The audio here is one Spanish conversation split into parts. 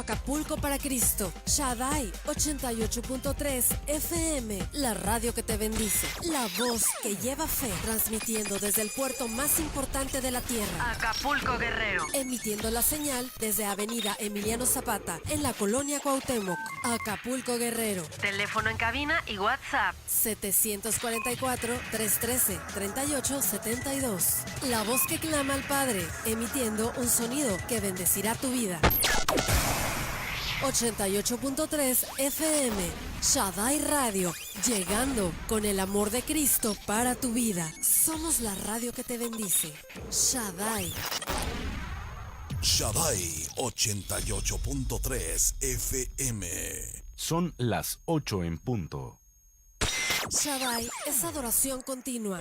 Acapulco para Cristo. Shaddai 88.3 FM, la radio que te bendice. La voz que lleva fe, transmitiendo desde el puerto más importante de la tierra, Acapulco, Guerrero. Emitiendo la señal desde Avenida Emiliano Zapata, en la colonia Cuauhtémoc, Acapulco, Guerrero. Teléfono en cabina y WhatsApp 744-313-3872. La voz que clama al Padre, emitiendo un sonido que bendecirá tu vida. 88.3 FM, Shaddai Radio, llegando con el amor de Cristo para tu vida. Somos la radio que te bendice. Shaddai. Shaddai 88.3 FM. Son las 8 en punto. Shaddai es adoración continua.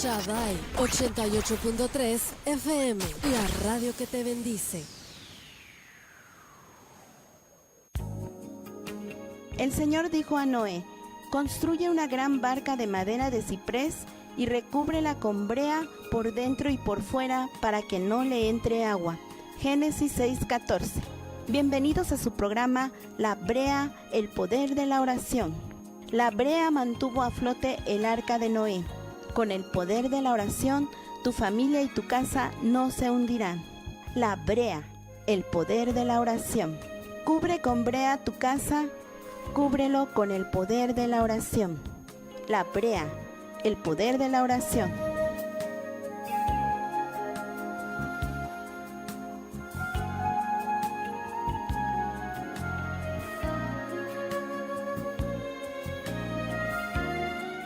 Shaddai 88.3 FM, la radio que te bendice. El Señor dijo a Noé: construye una gran barca de madera de ciprés y recúbrela con brea por dentro y por fuera para que no le entre agua. Génesis 6:14. Bienvenidos a su programa La Brea, el poder de la oración. La brea mantuvo a flote el arca de Noé. Con el poder de la oración, tu familia y tu casa no se hundirán. La brea, el poder de la oración. Cubre con brea tu casa, cúbrelo con el poder de la oración. La brea, el poder de la oración.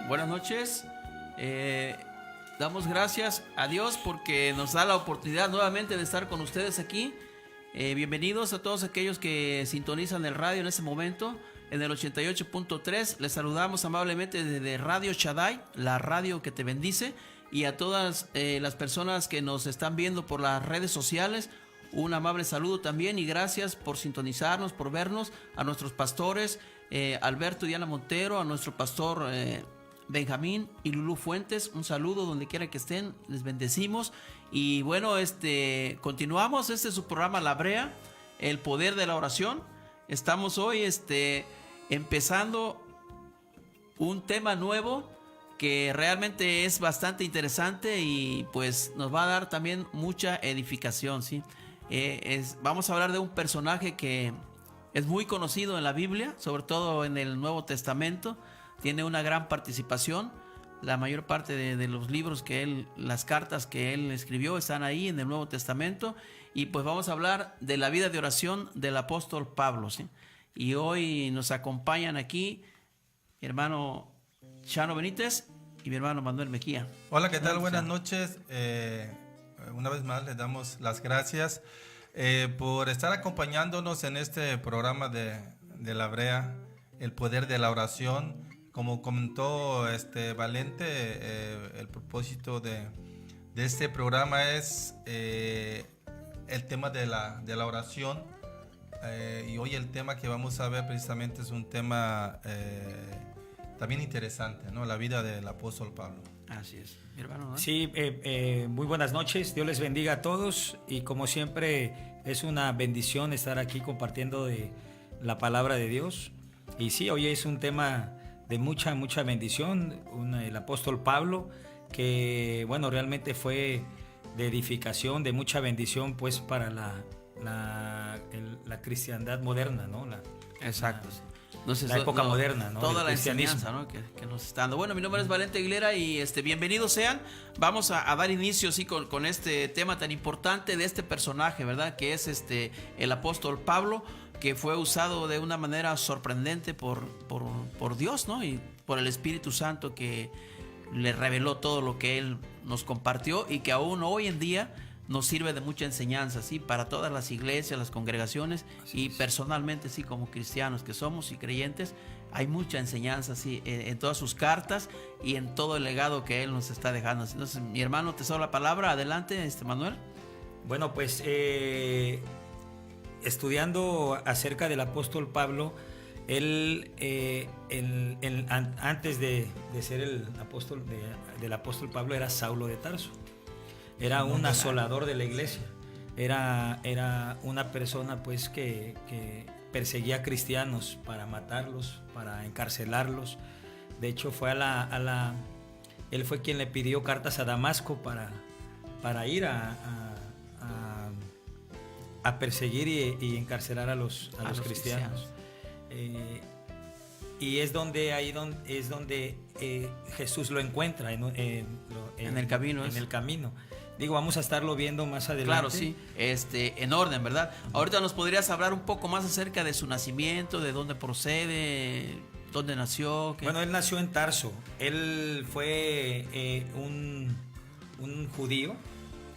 Buenas noches. Damos gracias a Dios porque nos da la oportunidad nuevamente de estar con ustedes aquí. Bienvenidos a todos aquellos que sintonizan el radio en este momento en el 88.3. Les saludamos amablemente desde Radio Shaddai, la radio que te bendice, y a todas las personas que nos están viendo por las redes sociales. Un amable saludo también y gracias por sintonizarnos, por vernos, a nuestros pastores Alberto y Diana Montero, a nuestro pastor Benjamín y Lulú Fuentes. Un saludo donde quiera que estén, les bendecimos. Y bueno, continuamos. Este es su programa La Brea, el poder de la oración. Estamos hoy empezando un tema nuevo que realmente es bastante interesante y pues nos va a dar también mucha edificación, ¿sí? Vamos a hablar de un personaje que es muy conocido en la Biblia, sobre todo en el Nuevo Testamento. Tiene una gran participación. La mayor parte de los libros las cartas que él escribió están ahí en el Nuevo Testamento. Y pues vamos a hablar de la vida de oración del apóstol Pablo, ¿sí? Y hoy nos acompañan aquí mi hermano Chano Benítez y mi hermano Manuel Mejía. Hola, ¿qué tal? Buenas noches. Una vez más les damos las gracias por estar acompañándonos en este programa de La Brea, el poder de la oración. Como comentó Valente, el propósito de este programa es el tema de la oración. Y hoy el tema que vamos a ver precisamente es un tema también interesante, ¿no? La vida del apóstol Pablo. Así es, mi hermano, ¿no? Sí, muy buenas noches, Dios les bendiga a todos y como siempre es una bendición estar aquí compartiendo de la palabra de Dios. Y sí, hoy es un tema de mucha bendición, el apóstol Pablo, que bueno, realmente fue de edificación, de mucha bendición pues para la cristiandad moderna, ¿no? Exacto. Entonces, la época moderna, ¿no? Toda la enseñanza, ¿no? que nos está dando. Bueno, mi nombre es Valente Aguilera y bienvenidos sean. Vamos a dar inicio sí, con este tema tan importante de este personaje, ¿verdad? Que es el apóstol Pablo, que fue usado de una manera sorprendente por Dios, ¿no? Y por el Espíritu Santo, que le reveló todo lo que él nos compartió y que aún hoy en día nos sirve de mucha enseñanza, ¿sí? Para todas las iglesias, las congregaciones. Así y es. Personalmente, sí, como cristianos que somos y creyentes, hay mucha enseñanza, sí, en todas sus cartas y en todo el legado que él nos está dejando. Entonces, mi hermano, te cedo la palabra. Adelante, Manuel. Bueno, pues estudiando acerca del apóstol Pablo, Él, antes de ser el apóstol del apóstol Pablo, era Saulo de Tarso. Era un asolador de la iglesia. Era una persona pues que perseguía a cristianos para matarlos, para encarcelarlos. De hecho, él fue quien le pidió cartas a Damasco para ir a perseguir y encarcelar a los cristianos. Y es donde Jesús lo encuentra en el camino. En el camino. Digo, vamos a estarlo viendo más adelante. Claro, sí, en orden, ¿verdad? Ahorita nos podrías hablar un poco más acerca de su nacimiento, de dónde procede, dónde nació. Bueno, él nació en Tarso. Él fue un judío,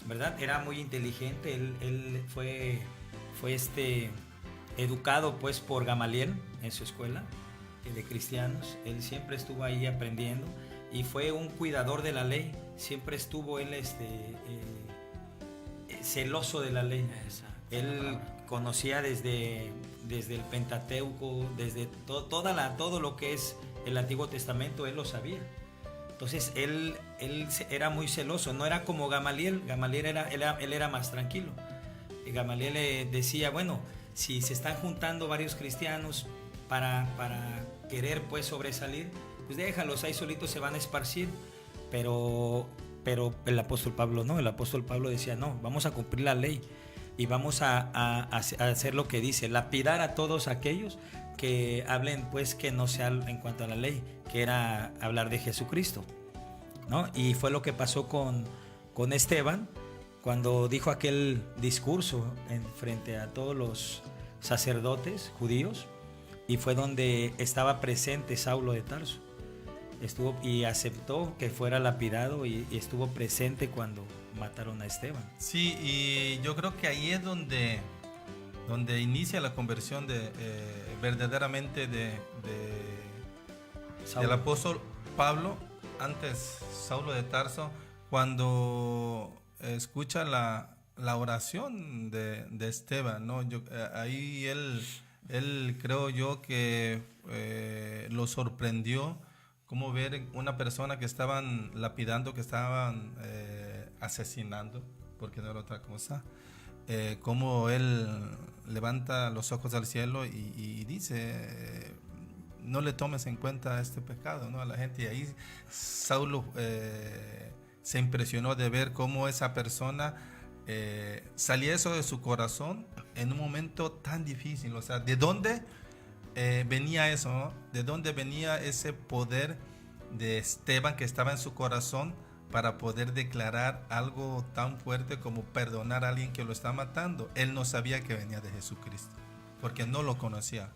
¿verdad? Era muy inteligente. Él fue educado pues por Gamaliel en su escuela de cristianos. Él siempre estuvo ahí aprendiendo y fue un cuidador de la ley. Siempre estuvo él celoso de la ley. Él conocía desde el Pentateuco, desde todo lo que es el Antiguo Testamento, él lo sabía. Entonces él era muy celoso, no era como Gamaliel. Gamaliel era más tranquilo. Y Gamaliel le decía, bueno, si se están juntando varios cristianos para querer pues sobresalir, pues déjalos, ahí solitos se van a esparcir. Pero el apóstol Pablo no, el apóstol Pablo decía, no, vamos a cumplir la ley y vamos a hacer lo que dice, lapidar a todos aquellos que hablen pues que no sea en cuanto a la ley, que era hablar de Jesucristo, ¿no? Y fue lo que pasó con Esteban cuando dijo aquel discurso frente a todos los sacerdotes judíos, y fue donde estaba presente Saulo de Tarso. Estuvo y aceptó que fuera lapidado y estuvo presente cuando mataron a Esteban. Sí, y yo creo que ahí es donde inicia la conversión verdaderamente del apóstol Pablo, antes Saulo de Tarso, cuando escucha la oración de Esteban, ¿no? Ahí él creo yo que lo sorprendió cómo ver una persona que estaban lapidando, que estaban asesinando, porque no era otra cosa, cómo él levanta los ojos al cielo y dice, no le tomes en cuenta este pecado, ¿no? A la gente. Y ahí Saulo se impresionó de ver cómo esa persona salía eso de su corazón en un momento tan difícil. O sea, ¿de dónde venía eso, ¿no? ¿De dónde venía ese poder de Esteban que estaba en su corazón para poder declarar algo tan fuerte como perdonar a alguien que lo está matando? Él no sabía que venía de Jesucristo, porque no lo conocía.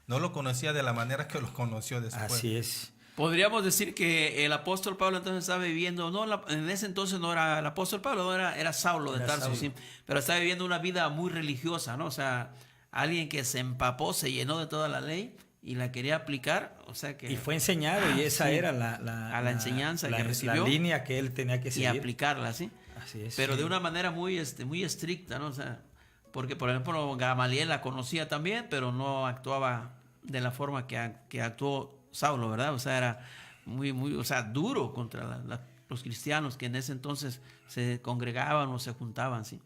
No lo conocía de la manera que lo conoció después. Así es. Podríamos decir que el apóstol Pablo entonces estaba viviendo, en ese entonces no era el apóstol Pablo, era Saulo de Tarso, sí, pero estaba viviendo una vida muy religiosa, ¿no? O sea, alguien que se empapó, se llenó de toda la ley y la quería aplicar, o sea que... Y fue enseñado, y esa era la enseñanza que recibió. La línea que él tenía que seguir. Y aplicarla, ¿sí? Así es. Pero de una manera muy estricta, ¿no? O sea, porque, por ejemplo, Gamaliel la conocía también, pero no actuaba de la forma que actuó Saulo, ¿verdad? O sea, era muy, duro contra los cristianos que en ese entonces se congregaban o se juntaban, ¿sí?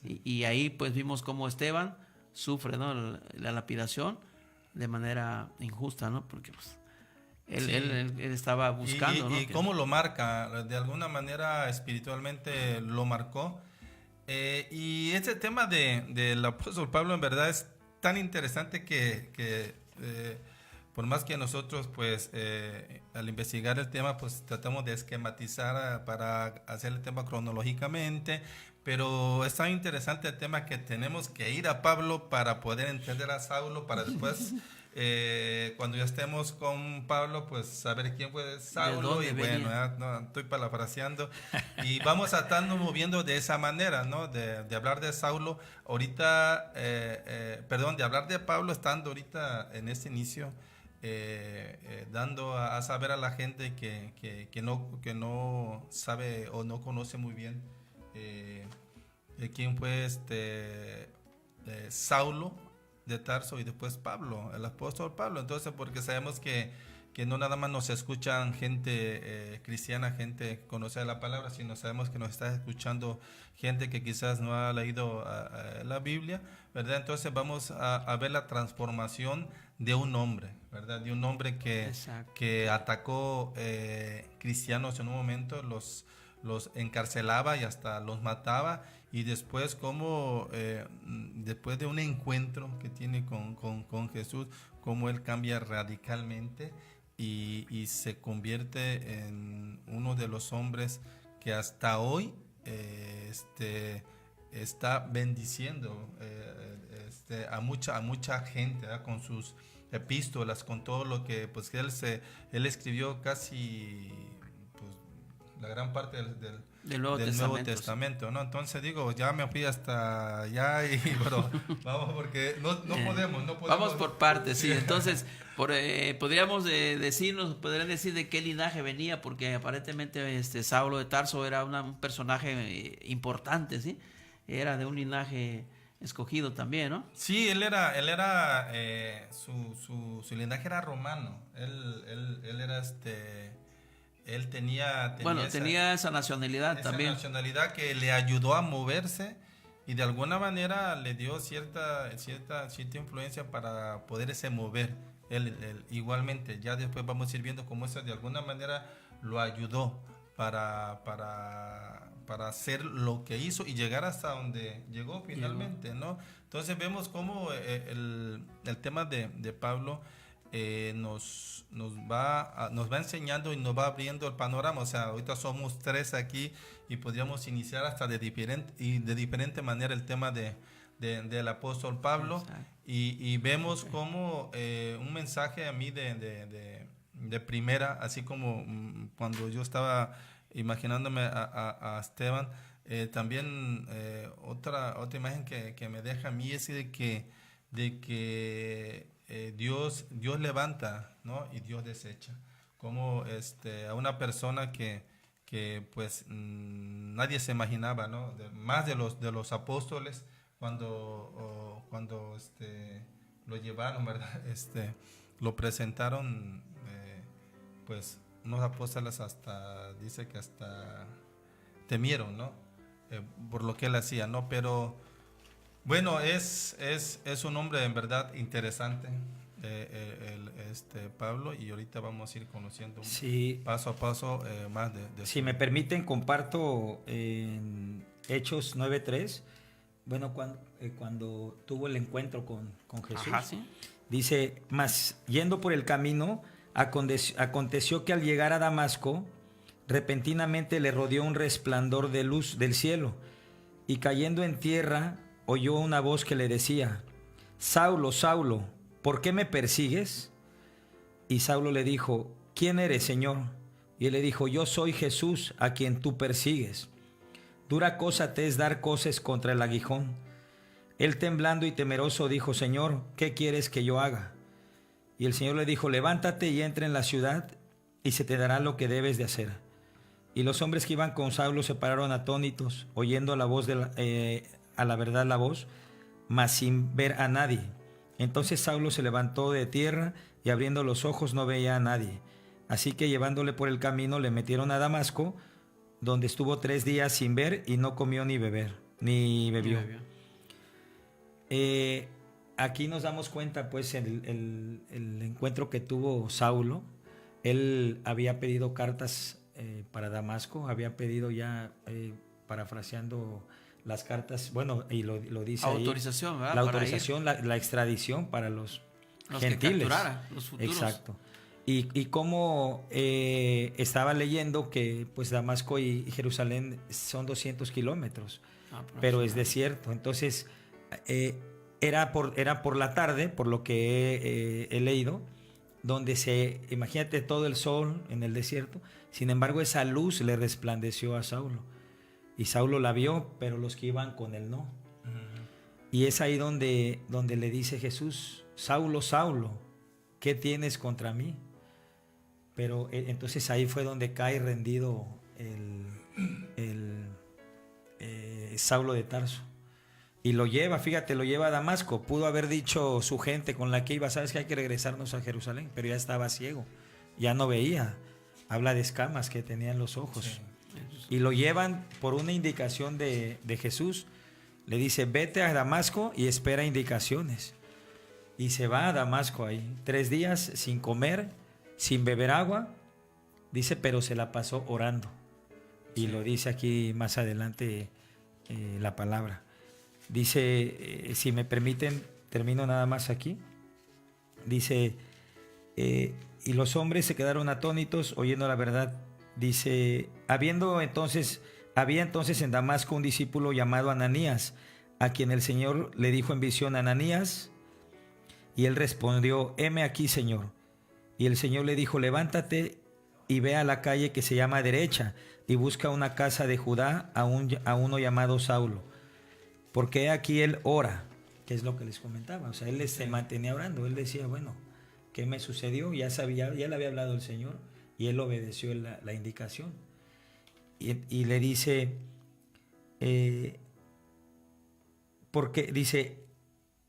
Y ahí pues vimos cómo Esteban sufre, ¿no? La lapidación de manera injusta, ¿no? Porque pues él estaba buscando, ¿no? Y cómo lo marca, de alguna manera espiritualmente lo marcó. Y ese tema del apóstol Pablo en verdad es tan interesante que por más que nosotros pues al investigar el tema pues tratamos de esquematizar para hacer el tema cronológicamente, pero es tan interesante el tema que tenemos que ir a Pablo para poder entender a Saulo, para después cuando ya estemos con Pablo pues saber quién fue Saulo. Y bueno, no, estoy parafraseando y vamos a estarnos moviendo de esa manera, ¿no? De hablar de Saulo ahorita, de hablar de Pablo estando ahorita en este inicio, dando a saber a la gente que no sabe o no conoce muy bien quién fue Saulo de Tarso y después Pablo, el apóstol Pablo. Entonces, porque sabemos que no nada más nos escuchan gente cristiana, gente que conoce la palabra, sino sabemos que nos está escuchando gente que quizás no ha leído la Biblia, ¿verdad? Entonces vamos a ver la transformación de un hombre, ¿verdad? De un hombre que atacó cristianos en un momento, los encarcelaba y hasta los mataba, y después como después de un encuentro que tiene con Jesús, cómo él cambia radicalmente y se convierte en uno de los hombres que hasta hoy está bendiciendo a mucha gente, ¿verdad? Con sus epístolas, con todo lo que pues él escribió casi pues, la gran parte del Nuevo Testamento, ¿no? Entonces digo, ya me fui hasta allá, pero vamos, porque no podemos. Vamos por partes, sí. Entonces, podrían decir de qué linaje venía, porque aparentemente Saulo de Tarso era un personaje importante, ¿sí? Era de un linaje escogido también, ¿no? Sí, su linaje era romano. Él era él tenía esa nacionalidad también. Esa nacionalidad que le ayudó a moverse y de alguna manera le dio cierta influencia para poderse mover. Él igualmente, ya después vamos a ir viendo cómo eso de alguna manera lo ayudó para hacer lo que hizo y llegar hasta donde llegó finalmente, ¿no? Entonces vemos cómo el tema de Pablo nos va enseñando y nos va abriendo el panorama. O sea, ahorita somos 3 aquí y podríamos iniciar hasta de diferente manera el tema del apóstol Pablo. Y vemos como un mensaje a mí de primera, así como cuando yo estaba imaginándome a Esteban, también otra imagen que me deja a mí es de que Dios levanta, ¿no? Y Dios desecha. Como a una persona que pues nadie se imaginaba, ¿no? Más de los apóstoles cuando lo llevaron, ¿verdad? Lo presentaron, pues unos apóstoles dice que hasta temieron, ¿no? Por lo que él hacía, ¿no? Pero bueno, es un hombre en verdad interesante, Pablo, y ahorita vamos a ir conociendo paso a paso más de si me permiten, comparto en Hechos 9:3. Bueno, cuando tuvo el encuentro con Jesús, ajá, ¿sí? Dice, mas yendo por el camino, aconteció que al llegar a Damasco, repentinamente le rodeó un resplandor de luz del cielo, y cayendo en tierra, oyó una voz que le decía, Saulo, Saulo, ¿por qué me persigues? Y Saulo le dijo, ¿quién eres, Señor? Y él le dijo, yo soy Jesús, a quien tú persigues. Dura cosa te es dar coces contra el aguijón. Él temblando y temeroso dijo, Señor, ¿qué quieres que yo haga? Y el Señor le dijo, levántate y entra en la ciudad, y se te dará lo que debes de hacer. Y los hombres que iban con Saulo se pararon atónitos, oyendo la voz a la verdad la voz, mas sin ver a nadie. Entonces Saulo se levantó de tierra y abriendo los ojos no veía a nadie. Así que llevándole por el camino le metieron a Damasco, donde estuvo 3 días sin ver y no comió ni bebió. Aquí nos damos cuenta, pues, el encuentro que tuvo Saulo. Él había pedido cartas para Damasco, había pedido ya, parafraseando las cartas, bueno, y lo dice autorización, ahí, ¿verdad? la autorización, la extradición para los gentiles. Que capturara, los futuros. Exacto. Y cómo estaba leyendo que pues Damasco y Jerusalén son 200 kilómetros, pero es desierto. Entonces era por la tarde, por lo que he leído, donde imagínate todo el sol en el desierto. Sin embargo, esa luz le resplandeció a Saulo. Y Saulo la vio, pero los que iban con él no. Y es ahí donde le dice Jesús, Saulo, Saulo, ¿qué tienes contra mí? Pero entonces ahí fue donde cae rendido el Saulo de Tarso. y lo lleva, fíjate, lo lleva a Damasco. Pudo haber dicho su gente con la que iba, sabes que hay que regresarnos a Jerusalén, pero ya estaba ciego, ya no veía. Habla de escamas que tenía en los ojos. Sí. Y lo llevan por una indicación de Jesús. Le dice, vete a Damasco y espera indicaciones. Y se va a Damasco ahí. 3 días sin comer, sin beber agua. Dice, pero se la pasó orando. Y lo dice aquí más adelante la palabra. Dice, si me permiten, termino nada más aquí. Dice, y los hombres se quedaron atónitos oyendo la verdad. Dice, había entonces en Damasco un discípulo llamado Ananías, a quien el Señor le dijo en visión, Ananías, y él respondió, heme aquí, Señor. Y el Señor le dijo, levántate y ve a la calle que se llama Derecha, y busca una casa de Judá a uno llamado Saulo, porque aquí él ora, que es lo que les comentaba. O sea, él se mantenía orando, él decía, bueno, ¿qué me sucedió? Ya le había hablado el Señor, y él obedeció la indicación. Y le dice, porque dice,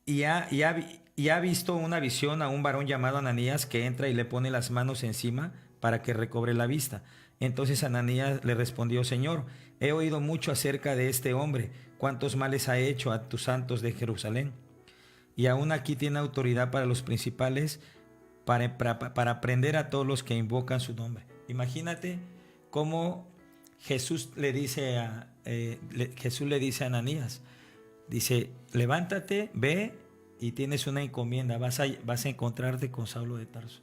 y ha visto una visión a un varón llamado Ananías que entra y le pone las manos encima para que recobre la vista. Entonces Ananías le respondió, Señor, he oído mucho acerca de este hombre, cuántos males ha hecho a tus santos de Jerusalén. Y aún aquí tiene autoridad para los principales, para prender a todos los que invocan su nombre. Imagínate cómo Jesús le dice a Ananías, dice, levántate, ve y tienes una encomienda, vas a encontrarte con Saulo de Tarso.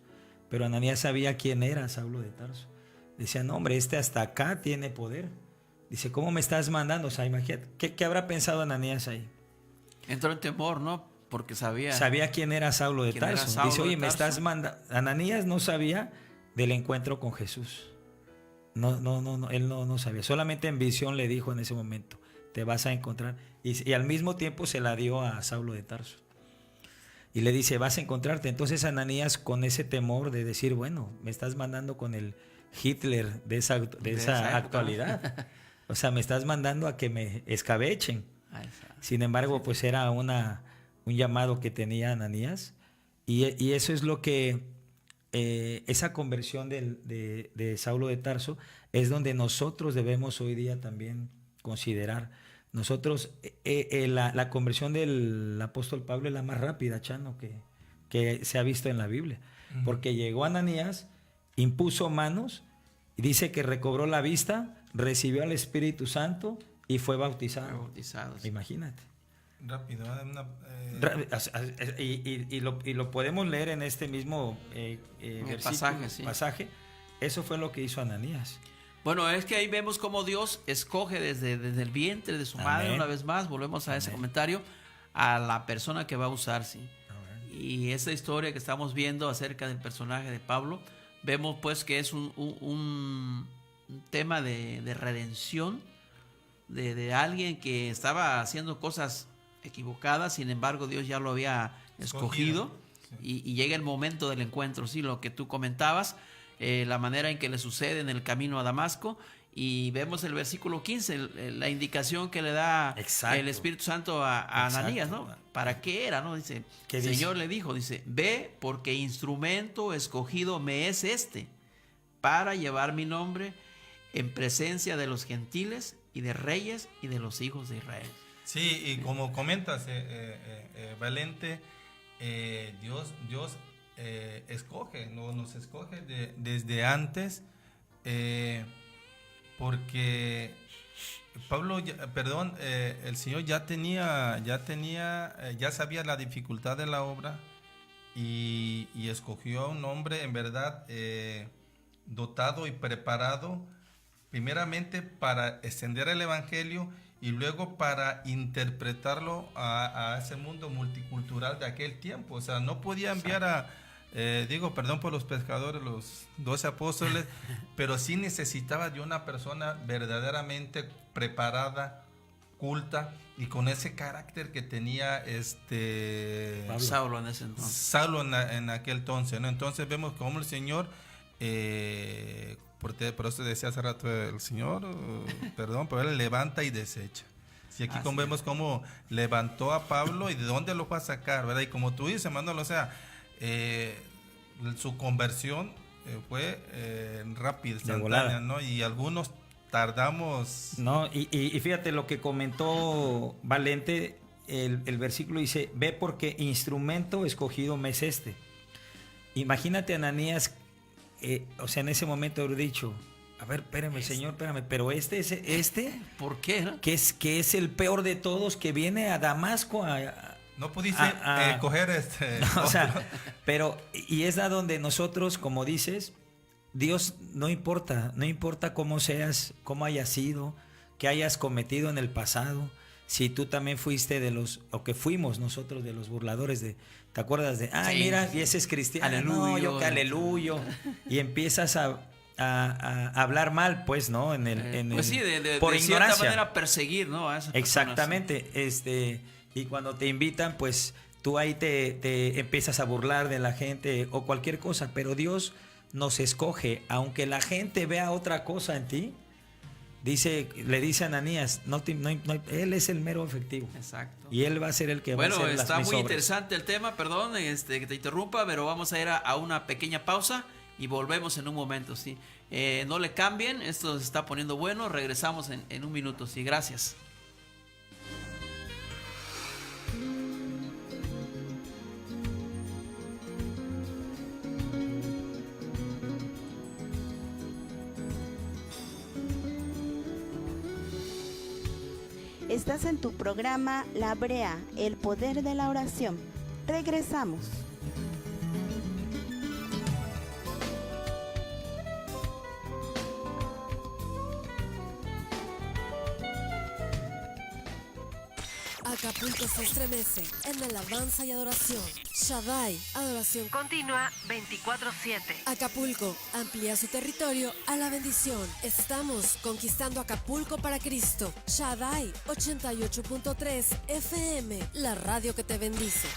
Pero Ananías sabía quién era Saulo de Tarso. Decía, no hombre, hasta acá tiene poder. Dice, ¿cómo me estás mandando? O sea, imagínate, ¿qué habrá pensado Ananías ahí? Entró en temor, ¿no? Porque sabía quién era Saulo de Tarso. Dice, oye, me estás mandando. Ananías no sabía del encuentro con Jesús. No, él no sabía. Solamente en visión le dijo en ese momento, te vas a encontrar. Y al mismo tiempo se la dio a Saulo de Tarso. Y le dice, vas a encontrarte. Entonces Ananías, con ese temor de decir, bueno, me estás mandando con el Hitler de esa actualidad. O sea, me estás mandando a que me escabechen. Sin embargo, pues era un llamado que tenía Ananías. Y eso es lo que, esa conversión de Saulo de Tarso, es donde nosotros debemos hoy día también considerar. Nosotros, la conversión del apóstol Pablo es la más rápida, Chano, que se ha visto en la Biblia. Uh-huh. Porque llegó Ananías, impuso manos, y dice que recobró la vista, recibió al Espíritu Santo y fue bautizado. Sí. Imagínate. Rápido. Y lo podemos leer en este mismo pasaje. Eso fue lo que hizo Ananías. Bueno, es que ahí vemos cómo Dios escoge desde el vientre de su madre, una vez más, volvemos a ese comentario, a la persona que va a usar, sí. Y esa historia que estamos viendo acerca del personaje de Pablo, vemos pues que es un tema de redención de alguien que estaba haciendo cosas equivocadas, sin embargo Dios ya lo había escogido. Sí. Y llega el momento del encuentro, sí, lo que tú comentabas, la manera en que le sucede en el camino a Damasco, y vemos el versículo 15, la indicación que le da el Espíritu Santo a Ananías, ¿no? ¿Para qué era, no? Dice, el Señor le dijo, dice, ve porque instrumento escogido me es para llevar mi nombre en presencia de los gentiles y de reyes y de los hijos de Israel. Sí, y como comentas, Valente, Dios escoge, nos escoge desde antes, porque el Señor ya sabía la dificultad de la obra y escogió a un hombre en verdad dotado y preparado, primeramente para extender el evangelio y luego para interpretarlo a ese mundo multicultural de aquel tiempo. O sea, no podía enviar perdón por los pescadores, los 12 apóstoles, pero sí necesitaba de una persona verdaderamente preparada, culta y con ese carácter que tenía Saulo en ese entonces. Saulo en aquel entonces, ¿no? Entonces vemos cómo el Señor, por eso decía hace rato el Señor, pero él levanta y desecha. Y aquí Así vemos cómo levantó a Pablo y de dónde lo fue a sacar, ¿verdad? Y como tú dices, Manuel, o sea, su conversión fue rápida, instantánea, ¿no? Y algunos tardamos. No, y fíjate lo que comentó Valente, el versículo dice, ve porque instrumento escogido me es este. Imagínate a Ananías, o sea, en ese momento haber dicho, a ver, espérame, Señor, espérame, pero este, ¿por qué? No? que es el peor de todos, que viene a Damasco No pudiste coger no, o sea, pero, y es a donde nosotros, como dices, Dios no importa cómo seas, cómo hayas sido, qué hayas cometido en el pasado, si tú también fuiste o que fuimos nosotros de los burladores ¿te acuerdas de, sí, mira, sí. y ese es cristiano, Aleluyo. no, yo que aleluyo, y empiezas a hablar mal, pues, ¿no? Pues sí, por de ignorancia. cierta manera perseguir, ¿no? A esas Exactamente, y cuando te invitan, pues tú ahí te empiezas a burlar de la gente o cualquier cosa, pero Dios nos escoge, aunque la gente vea otra cosa en ti. Le dice a Ananías, él es el mero efectivo. Exacto. Y él va a ser el que va a hacer las mis está muy obras. interesante el tema, perdón que te interrumpa, pero vamos a ir a una pequeña pausa y volvemos en un momento, ¿sí? No le cambien, esto se está poniendo bueno, regresamos en un minuto, sí, gracias. Estás en tu programa La Brea, el poder de la oración. Regresamos. Acapulco se estremece en alabanza y adoración. Shaddai, adoración. Continua 24/7. Acapulco amplía su territorio a la bendición. Estamos conquistando Acapulco para Cristo. Shaddai 88.3 FM, la radio que te bendice.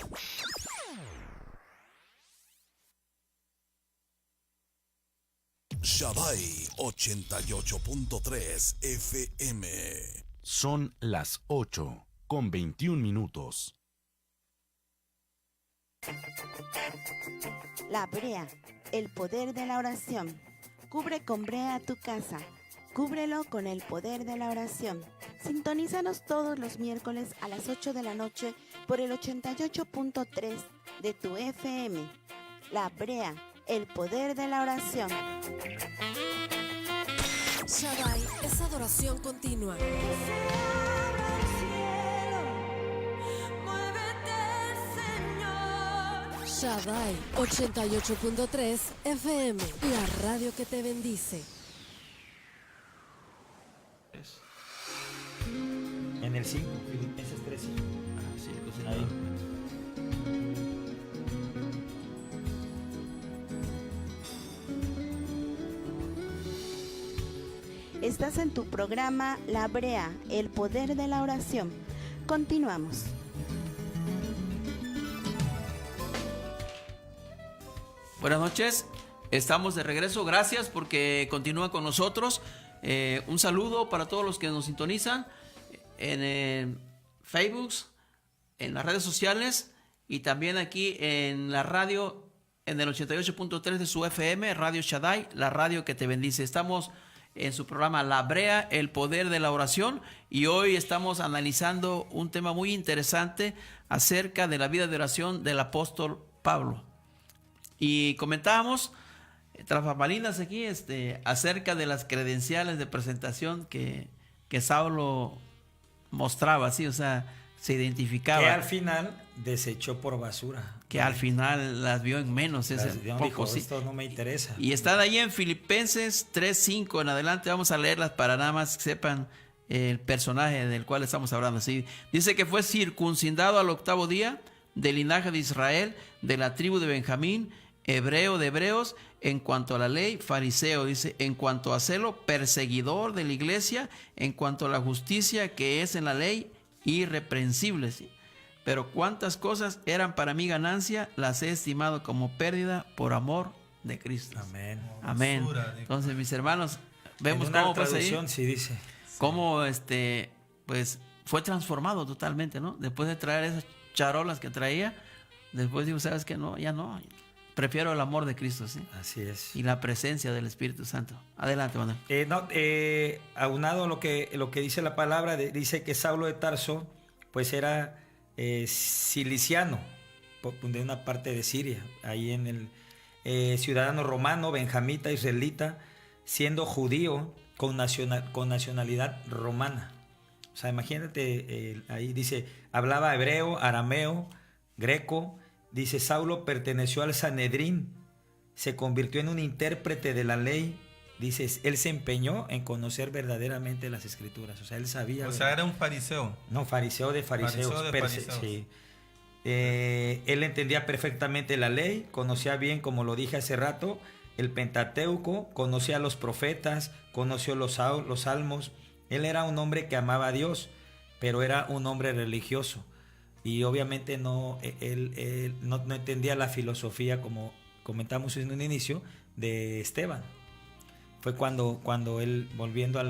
Shaddai 88.3 FM. Son las 8:21. La Brea, el poder de la oración. Cubre con brea tu casa. Cúbrelo con el poder de la oración. Sintonízanos todos los miércoles a las 8 de la noche por el 88.3 de tu FM. La Brea, el poder de la oración. Shaddai es adoración continua. Shaddai 88.3 FM, la radio que te bendice. En el 5, Filipenses 3:5. Sí, pues, Ahí. Estás en tu programa La Brea, el poder de la oración. Continuamos. Buenas noches, estamos de regreso, gracias porque continúan con nosotros. Un saludo para todos los que nos sintonizan en Facebook, en las redes sociales y también aquí en la radio, en el 88.3 de su FM, Radio Shaddai, la radio que te bendice. Estamos en su programa La Brea, el poder de la oración, y hoy estamos analizando un tema muy interesante acerca de la vida de oración del apóstol Pablo. Y comentábamos tras bambalinas aquí acerca de las credenciales de presentación que Saulo mostraba, ¿sí? O sea, se identificaba. Que al final desechó por basura. Que al final las vio en menos. Dijo, esto no me interesa. Y están ahí en Filipenses 3:5 en adelante. Vamos a leerlas para nada más que sepan el personaje del cual estamos hablando. ¿Sí? Dice que fue circuncidado al 8º día, del linaje de Israel, de la tribu de Benjamín, hebreo de hebreos, en cuanto a la ley, fariseo, dice, en cuanto a celo, perseguidor de la iglesia, en cuanto a la justicia que es en la ley, irreprensible. ¿Sí? Pero cuántas cosas eran para mí ganancia, las he estimado como pérdida por amor de Cristo. Amén. Amén. Entonces, mis hermanos, vemos en una cómo pues ahí, traducción sí dice. cómo pues fue transformado totalmente, ¿no? Después de traer esas charolas que traía, después dijo, ¿sabes qué? No, ya no. Prefiero el amor de Cristo, ¿sí? Así es. Y la presencia del Espíritu Santo. Adelante, Manuel. Aunado a lo que dice la palabra, dice que Saulo de Tarso, pues era ciliciano, de una parte de Siria, ahí en el ciudadano romano, benjamita, israelita, siendo judío con nacionalidad romana. O sea, imagínate, ahí dice, hablaba hebreo, arameo, greco. Dice, Saulo perteneció al Sanedrín, se convirtió en un intérprete de la ley. Dice, él se empeñó en conocer verdaderamente las escrituras. O sea, él sabía. O sea, era un fariseo. No, fariseo de fariseos. Sí. Él entendía perfectamente la ley, conocía bien, como lo dije hace rato, el Pentateuco, conocía a los profetas, conoció los salmos. Él era un hombre que amaba a Dios, pero era un hombre religioso. Y obviamente él no entendía la filosofía, como comentamos en un inicio, de Esteban. Fue cuando él, volviendo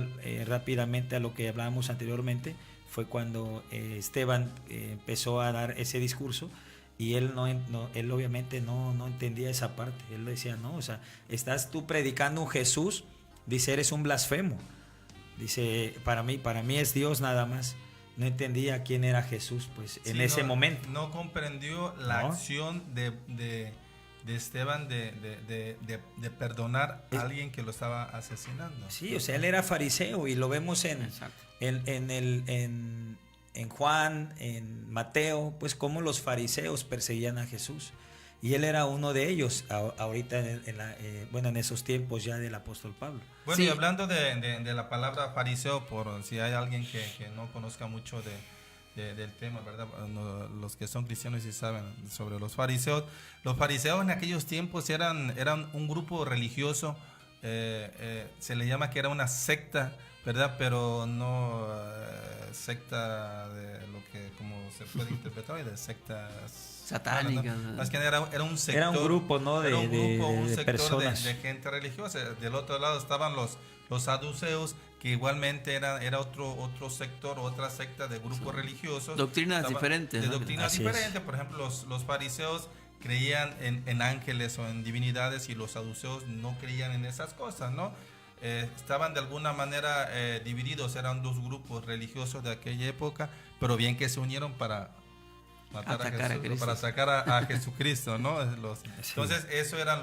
rápidamente a lo que hablábamos anteriormente, fue cuando Esteban empezó a dar ese discurso, y él obviamente no entendía esa parte. Él decía, no, o sea, estás tú predicando un Jesús, dice, eres un blasfemo. Dice, para mí es Dios nada más. No entendía quién era Jesús, pues, en ese momento. No comprendió la acción de Esteban de perdonar a alguien que lo estaba asesinando. Sí, o sea, él era fariseo, y lo vemos en Juan, en Mateo, pues cómo los fariseos perseguían a Jesús. Y él era uno de ellos, ahorita en esos tiempos ya del apóstol Pablo. Bueno, sí. Y hablando de la palabra fariseo, por si hay alguien que no conozca mucho del tema, ¿verdad? Los que son cristianos sí saben sobre los fariseos. Los fariseos en aquellos tiempos eran un grupo religioso, se le llama que era una secta, ¿verdad? Pero no secta de lo que como se puede interpretar, de sectas satánicas. Más que era un sector. Era un grupo, ¿no? Un sector personas. De gente religiosa. Del otro lado estaban los saduceos, que igualmente era otro sector, otra secta de grupos religiosos. Doctrinas diferentes. De doctrinas diferentes. Por ejemplo, los fariseos creían en ángeles o en divinidades, y los saduceos no creían en esas cosas, ¿no? Estaban de alguna manera divididos, eran dos grupos religiosos de aquella época, pero bien que se unieron para matar a Jesús, para atacar a Jesucristo, ¿no? Entonces eso eran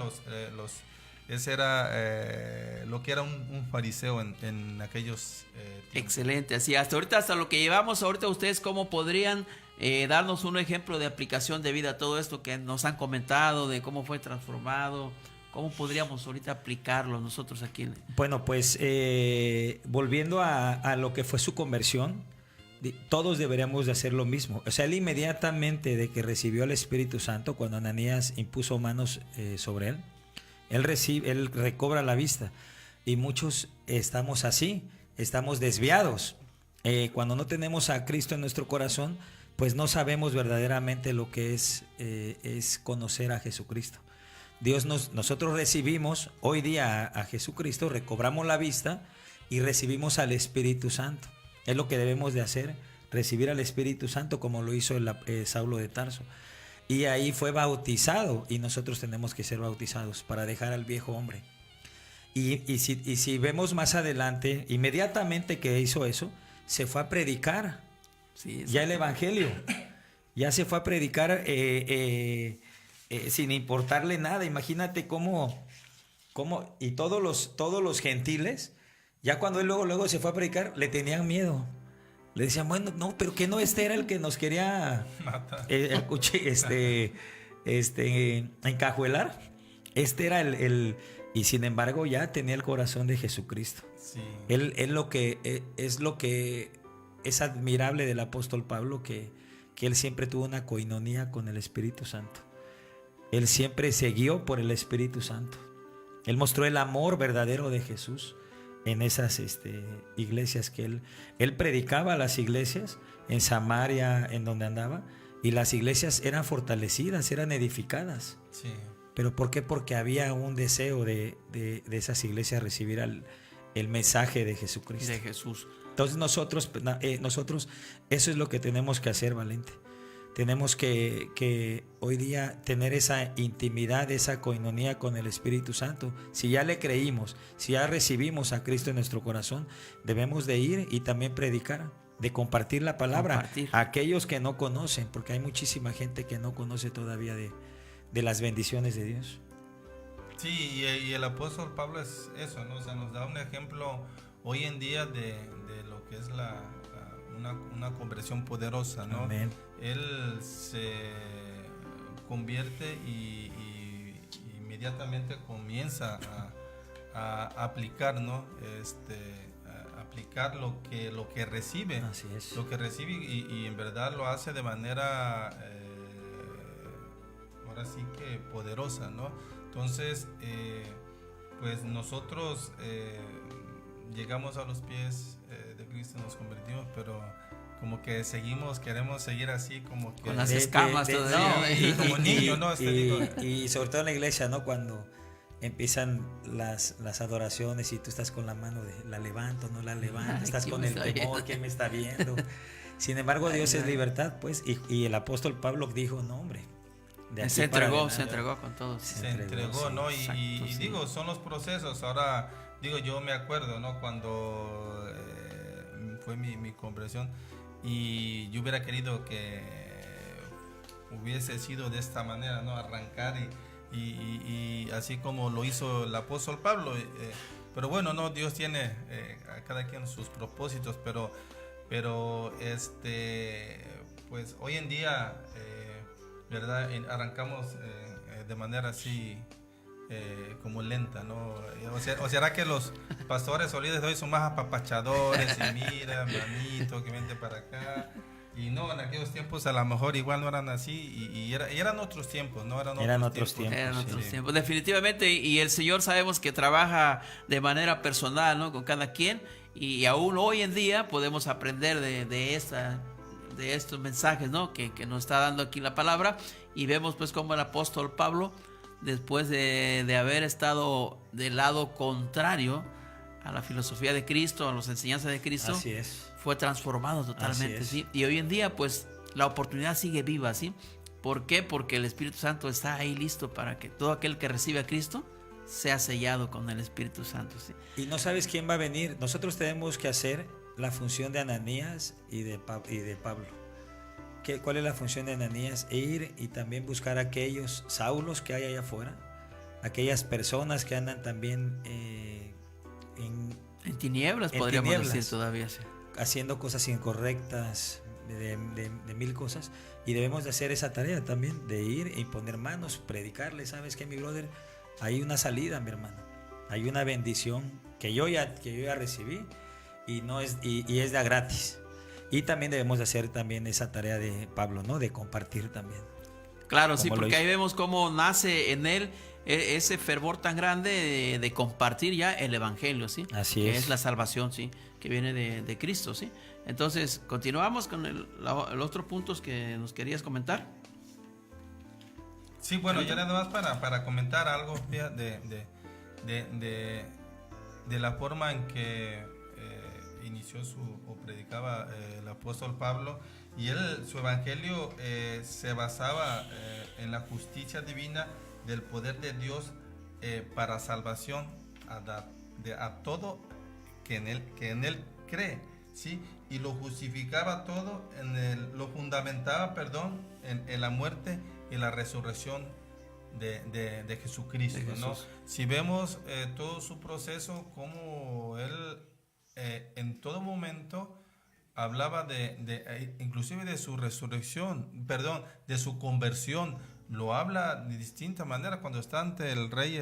ese era lo que era un fariseo en aquellos tiempos. Excelente, así hasta lo que llevamos ahorita, ustedes cómo podrían darnos un ejemplo de aplicación de vida a todo esto que nos han comentado, de cómo fue transformado. ¿Cómo podríamos ahorita aplicarlo nosotros aquí? Bueno, pues volviendo a lo que fue su conversión, todos deberíamos de hacer lo mismo. O sea, él inmediatamente de que recibió el Espíritu Santo, cuando Ananías impuso manos sobre él, él recobra la vista. Y muchos estamos así, estamos desviados. Cuando no tenemos a Cristo en nuestro corazón, pues no sabemos verdaderamente lo que es conocer a Jesucristo. Nosotros recibimos hoy día a Jesucristo, recobramos la vista y recibimos al Espíritu Santo. Es lo que debemos de hacer, recibir al Espíritu Santo, como lo hizo Saulo de Tarso. Y ahí fue bautizado, y nosotros tenemos que ser bautizados para dejar al viejo hombre. Y si vemos más adelante, inmediatamente que hizo eso, se fue a predicar ya el Evangelio. Ya se fue a predicar sin importarle nada. Imagínate cómo y todos los gentiles, ya cuando él luego se fue a predicar, le tenían miedo. Le decían, bueno, no, pero que no, este era el que nos quería encajuelar. Este era y sin embargo ya tenía el corazón de Jesucristo. Sí. Él lo que es admirable del apóstol Pablo, que él siempre tuvo una coinonía con el Espíritu Santo. Él siempre se guió por el Espíritu Santo. Él mostró el amor verdadero de Jesús en esas iglesias que él predicaba a las iglesias en Samaria, en donde andaba, y las iglesias eran fortalecidas, eran edificadas. Sí. ¿Pero por qué? Porque había un deseo de esas iglesias recibir el mensaje de Jesucristo. De Jesús. Entonces nosotros, eso es lo que tenemos que hacer, Valente. Tenemos que hoy día tener esa intimidad, esa coinonía con el Espíritu Santo. Si ya le creímos, si ya recibimos a Cristo en nuestro corazón, debemos de ir y también predicar, de compartir la palabra a aquellos que no conocen, porque hay muchísima gente que no conoce todavía de las bendiciones de Dios. Sí, y el apóstol Pablo es eso, ¿no? O sea, nos da un ejemplo hoy en día de lo que es una conversión poderosa, ¿no? Amén. Él se convierte y inmediatamente comienza a aplicar, ¿no? A aplicar lo que recibe. Así es. Lo que recibe y en verdad lo hace de manera ahora sí que poderosa, ¿no? Entonces, pues nosotros llegamos a los pies de Cristo, nos convertimos, pero como que queremos seguir así, como que con las escamas todavía. no, como niño, ¿no? Y sobre todo en la iglesia, ¿no? Cuando empiezan las adoraciones y tú estás con la mano de la levanto, no la levanto, estás con el temor, ¿quién me está viendo? Sin embargo, Dios es libertad, pues, y el apóstol Pablo dijo, no, hombre. Se entregó con todo. Se entregó, ¿no? Exacto, y digo, son los procesos. Ahora, digo, yo me acuerdo, ¿no? Cuando fue mi conversión y yo hubiera querido que hubiese sido de esta manera, ¿no? Arrancar y así como lo hizo el apóstol Pablo. Pero bueno, no, Dios tiene a cada quien sus propósitos, pero pues hoy en día, ¿verdad? Arrancamos de manera así como lenta, ¿no? O será que los pastores o líderes de hoy son más apapachadores y mira, manito, que vente para acá. Y no, en aquellos tiempos a lo mejor igual no eran así y eran otros tiempos, ¿no? Eran otros tiempos. Definitivamente, y el Señor sabemos que trabaja de manera personal, ¿no? Con cada quien, y aún hoy en día podemos aprender de estos mensajes, ¿no? Que nos está dando aquí la palabra, y vemos pues como el apóstol Pablo, después de haber estado del lado contrario a la filosofía de Cristo, a las enseñanzas de Cristo, así es, fue transformado totalmente, ¿sí? Y hoy en día pues la oportunidad sigue viva, ¿sí? ¿Por qué? Porque el Espíritu Santo está ahí listo para que todo aquel que recibe a Cristo sea sellado con el Espíritu Santo, ¿sí? Y no sabes quién va a venir. Nosotros tenemos que hacer la función de Ananías y de Pablo. ¿Cuál es la función de Ananías? Ir y también buscar a aquellos Saulos que hay allá afuera, aquellas personas que andan también en tinieblas, podríamos decir todavía, sí, haciendo cosas incorrectas, de mil cosas, y debemos de hacer esa tarea también, de ir e imponer manos, predicarle. ¿Sabes qué, mi brother? Hay una salida, mi hermano, hay una bendición que yo ya recibí, y es de gratis. Y también debemos de hacer también esa tarea de Pablo, ¿no? De compartir también. Claro, sí, porque ahí vemos cómo nace en él ese fervor tan grande de compartir ya el evangelio, ¿sí? Así que es la salvación, ¿sí? Que viene de Cristo, ¿sí? Entonces, continuamos con el otro puntos que nos querías comentar. Sí, bueno, ya nada más para comentar algo de la forma en que inició o predicaba el apóstol Pablo, y su evangelio se basaba en la justicia divina del poder de Dios para salvación a todo que en él cree, ¿sí? Y lo justificaba todo, lo fundamentaba, en la muerte y la resurrección de Jesucristo, ¿no? Si vemos todo su proceso, como él en todo momento hablaba inclusive de su resurrección, de su conversión. Lo habla de distinta manera cuando está ante el rey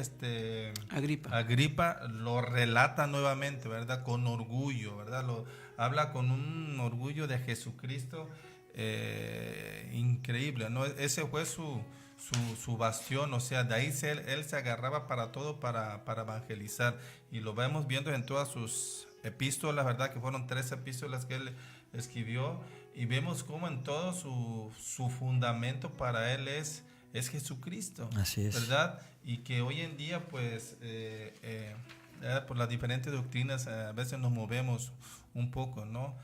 Agripa, lo relata nuevamente, ¿verdad? Con orgullo, ¿verdad? Lo habla con un orgullo de Jesucristo increíble, ¿no? Ese fue su bastión, o sea, de ahí él se agarraba para todo, para evangelizar, y lo vemos viendo en todas sus epístolas, ¿verdad? Que fueron 3 epístolas que él escribió, y vemos cómo en todo su fundamento para él es Jesucristo. Así es. ¿Verdad? Y que hoy en día pues por las diferentes doctrinas a veces nos movemos un poco, ¿no?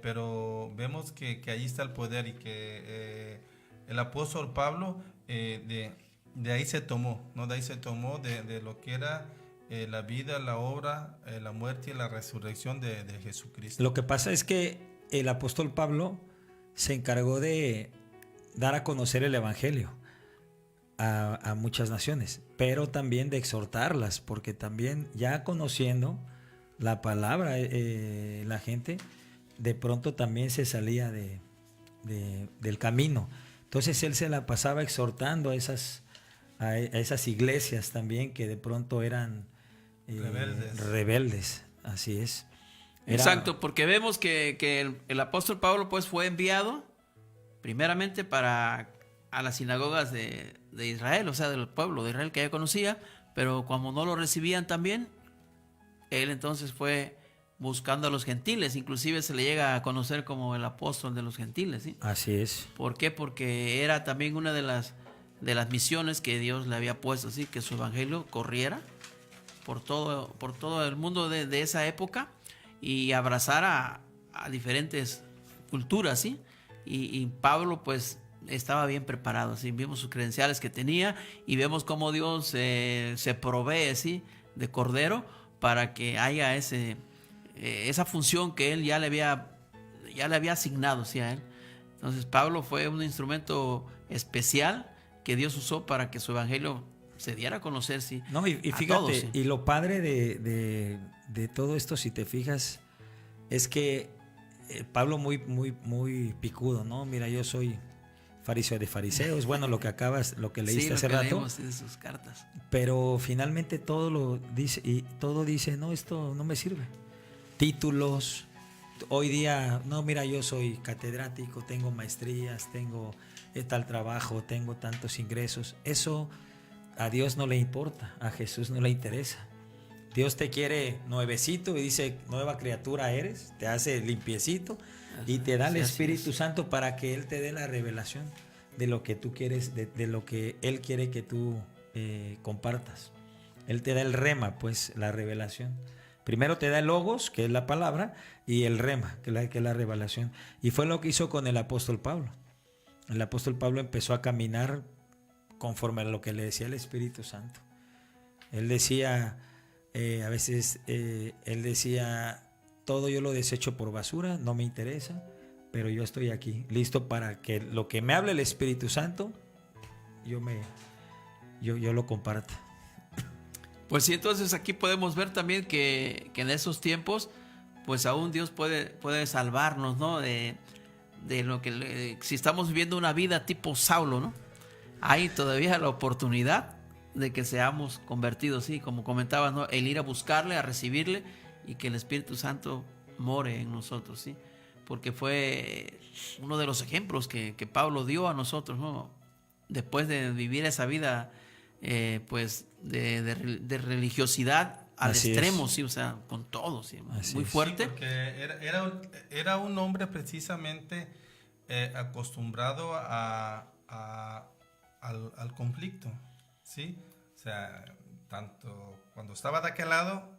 Pero vemos que ahí está el poder y que el apóstol Pablo de ahí se tomó, ¿no? De ahí se tomó de lo que era la vida, la obra, la muerte y la resurrección de Jesucristo. Lo que pasa es que el apóstol Pablo se encargó de dar a conocer el evangelio a muchas naciones, pero también de exhortarlas, porque también ya conociendo la palabra, la gente de pronto también se salía del camino. Entonces él se la pasaba exhortando a esas iglesias también que de pronto eran rebeldes. Así es. Exacto, porque vemos que el apóstol Pablo pues fue enviado primeramente a las sinagogas de Israel, o sea, del pueblo de Israel que ya conocía, pero como no lo recibían también, él entonces fue buscando a los gentiles, inclusive se le llega a conocer como el apóstol de los gentiles, ¿sí? Así es. ¿Por qué? Porque era también una de las misiones que Dios le había puesto, ¿sí? Que su evangelio corriera por todo el mundo de esa época y abrazara a diferentes culturas, ¿sí? Y Pablo pues estaba bien preparado, ¿sí? Vimos sus credenciales que tenía y vemos cómo Dios se provee, ¿sí? De cordero para que haya esa función que él ya le había asignado, ¿sí? A él. Entonces Pablo fue un instrumento especial que Dios usó para que su evangelio se diera a conocer, ¿sí? No, y fíjate, todos, ¿sí? Y lo padre de todo esto, si te fijas, es que Pablo muy picudo, ¿no? Mira, yo soy fariseo de fariseos, bueno, lo que leíste hace rato. En sus cartas. Pero finalmente todo lo dice, y todo dice, no, esto no me sirve. Títulos, hoy día, no, mira, yo soy catedrático, tengo maestrías, tengo tal trabajo, tengo tantos ingresos. Eso a Dios no le importa, a Jesús no le interesa. Dios te quiere nuevecito y dice, nueva criatura eres, te hace limpiecito y te da el Espíritu Santo para que Él te dé la revelación de lo que tú quieres, de lo que Él quiere que tú compartas. Él te da el rema, pues, la revelación. Primero te da el logos, que es la palabra, y el rema, que es la revelación. Y fue lo que hizo con el apóstol Pablo. El apóstol Pablo empezó a caminar conforme a lo que le decía el Espíritu Santo. Él decía, a veces, él decía, todo yo lo desecho por basura, no me interesa, pero yo estoy aquí, listo para que lo que me hable el Espíritu Santo, yo lo comparta. Pues sí, entonces aquí podemos ver también que en esos tiempos, pues aún Dios puede salvarnos, ¿no? De lo que si estamos viviendo una vida tipo Saulo, ¿no? Hay todavía la oportunidad de que seamos convertidos, sí, como comentabas, ¿no? El ir a buscarle, a recibirle y que el Espíritu Santo more en nosotros, sí, porque fue uno de los ejemplos que Pablo dio a nosotros, ¿no? Después de vivir esa vida, pues de religiosidad al Así extremo, es. sí, o sea, con todo, sí, Así muy es. fuerte. Sí, porque era un hombre precisamente acostumbrado al conflicto, ¿sí? O sea, tanto cuando estaba de aquel lado,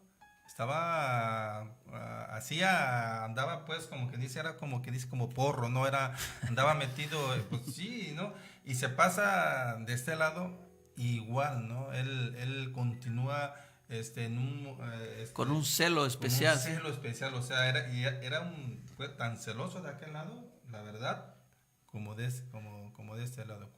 andaba pues como que dice, como porro, ¿no? Andaba metido, pues sí, ¿no? Y se pasa de este lado igual, ¿no? Él continúa con un celo especial. Con un celo especial, o sea, fue tan celoso de aquel lado, la verdad, como de este lado,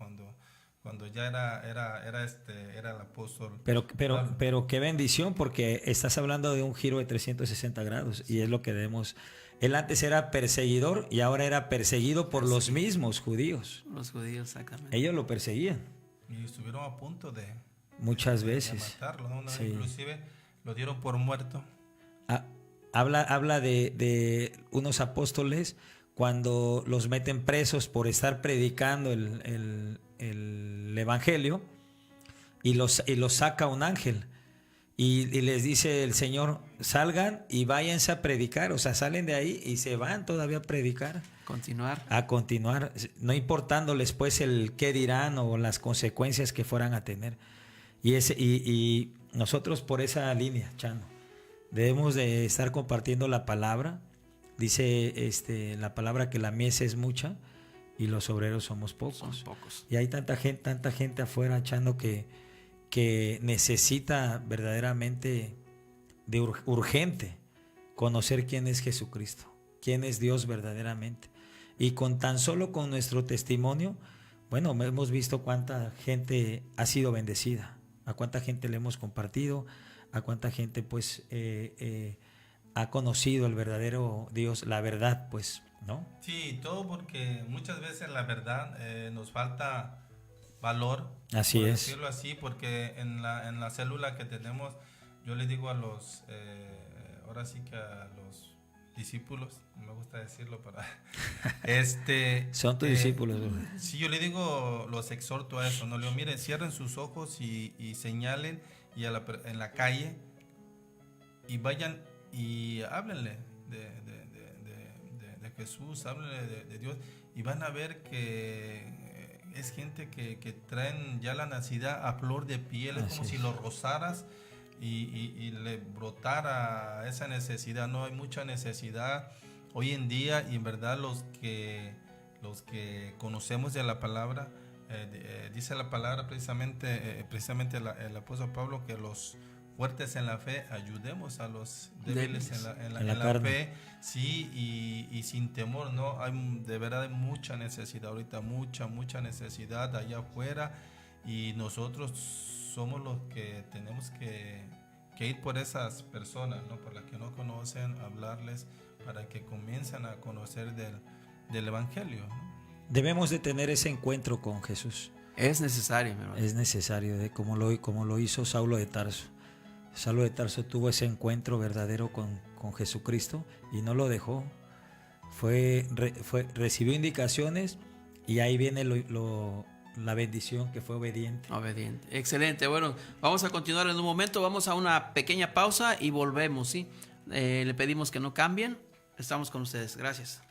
cuando ya era el apóstol. Pero qué bendición, porque estás hablando de un giro de 360 grados, y es lo que debemos. Él antes era perseguidor y ahora era perseguido por los mismos judíos. Los judíos, exactamente. Ellos lo perseguían. Y estuvieron a punto de muchas veces de matarlo, ¿no? Sí. Inclusive lo dieron por muerto. Habla de unos apóstoles cuando los meten presos por estar predicando el evangelio, y los saca un ángel y les dice el Señor, salgan y váyanse a predicar. O sea, salen de ahí y se van todavía a predicar, a continuar, no importándoles pues el qué dirán o las consecuencias que fueran a tener. Y nosotros por esa línea, Chano, debemos de estar compartiendo la palabra. Dice la palabra que la mies es mucha y los obreros somos pocos. Son pocos. Y hay tanta gente afuera, Chano, que necesita verdaderamente de urgente conocer quién es Jesucristo, quién es Dios verdaderamente. Y tan solo con nuestro testimonio, bueno, hemos visto cuánta gente ha sido bendecida, a cuánta gente le hemos compartido, a cuánta gente pues ha conocido el verdadero Dios, la verdad, pues, ¿no? Sí, todo porque muchas veces la verdad nos falta valor. Así por es. decirlo así, porque en la célula que tenemos, yo les digo a los, ahora sí que a los discípulos, no me gusta decirlo para... Son tus discípulos, ¿verdad? Sí, yo le digo, los exhorto a eso, no le digo, miren, cierren sus ojos y señalen y en la calle y vayan y háblenle de Jesús, háblenle de Dios y van a ver que es gente que traen ya la necesidad a flor de piel, es como si lo rozaras y le brotara esa necesidad. No hay mucha necesidad hoy en día y en verdad los que conocemos de la palabra, dice la palabra precisamente el apóstol Pablo que los fuertes en la fe ayudemos a los débiles en la fe, sí, y sin temor, ¿no? De verdad hay mucha necesidad ahorita, mucha necesidad allá afuera y nosotros somos los que tenemos que ir por esas personas, ¿no? Por las que no conocen, hablarles para que comiencen a conocer del Evangelio, ¿no? Debemos de tener ese encuentro con Jesús. Es necesario, mi hermano. Es necesario, como lo hizo Saulo de Tarso. Saulo de Tarso tuvo ese encuentro verdadero con Jesucristo y no lo dejó. Recibió indicaciones y ahí viene la bendición, que fue obediente. Obediente. Excelente. Bueno, vamos a continuar en un momento. Vamos a una pequeña pausa y volvemos, ¿sí? Le pedimos que no cambien. Estamos con ustedes. Gracias.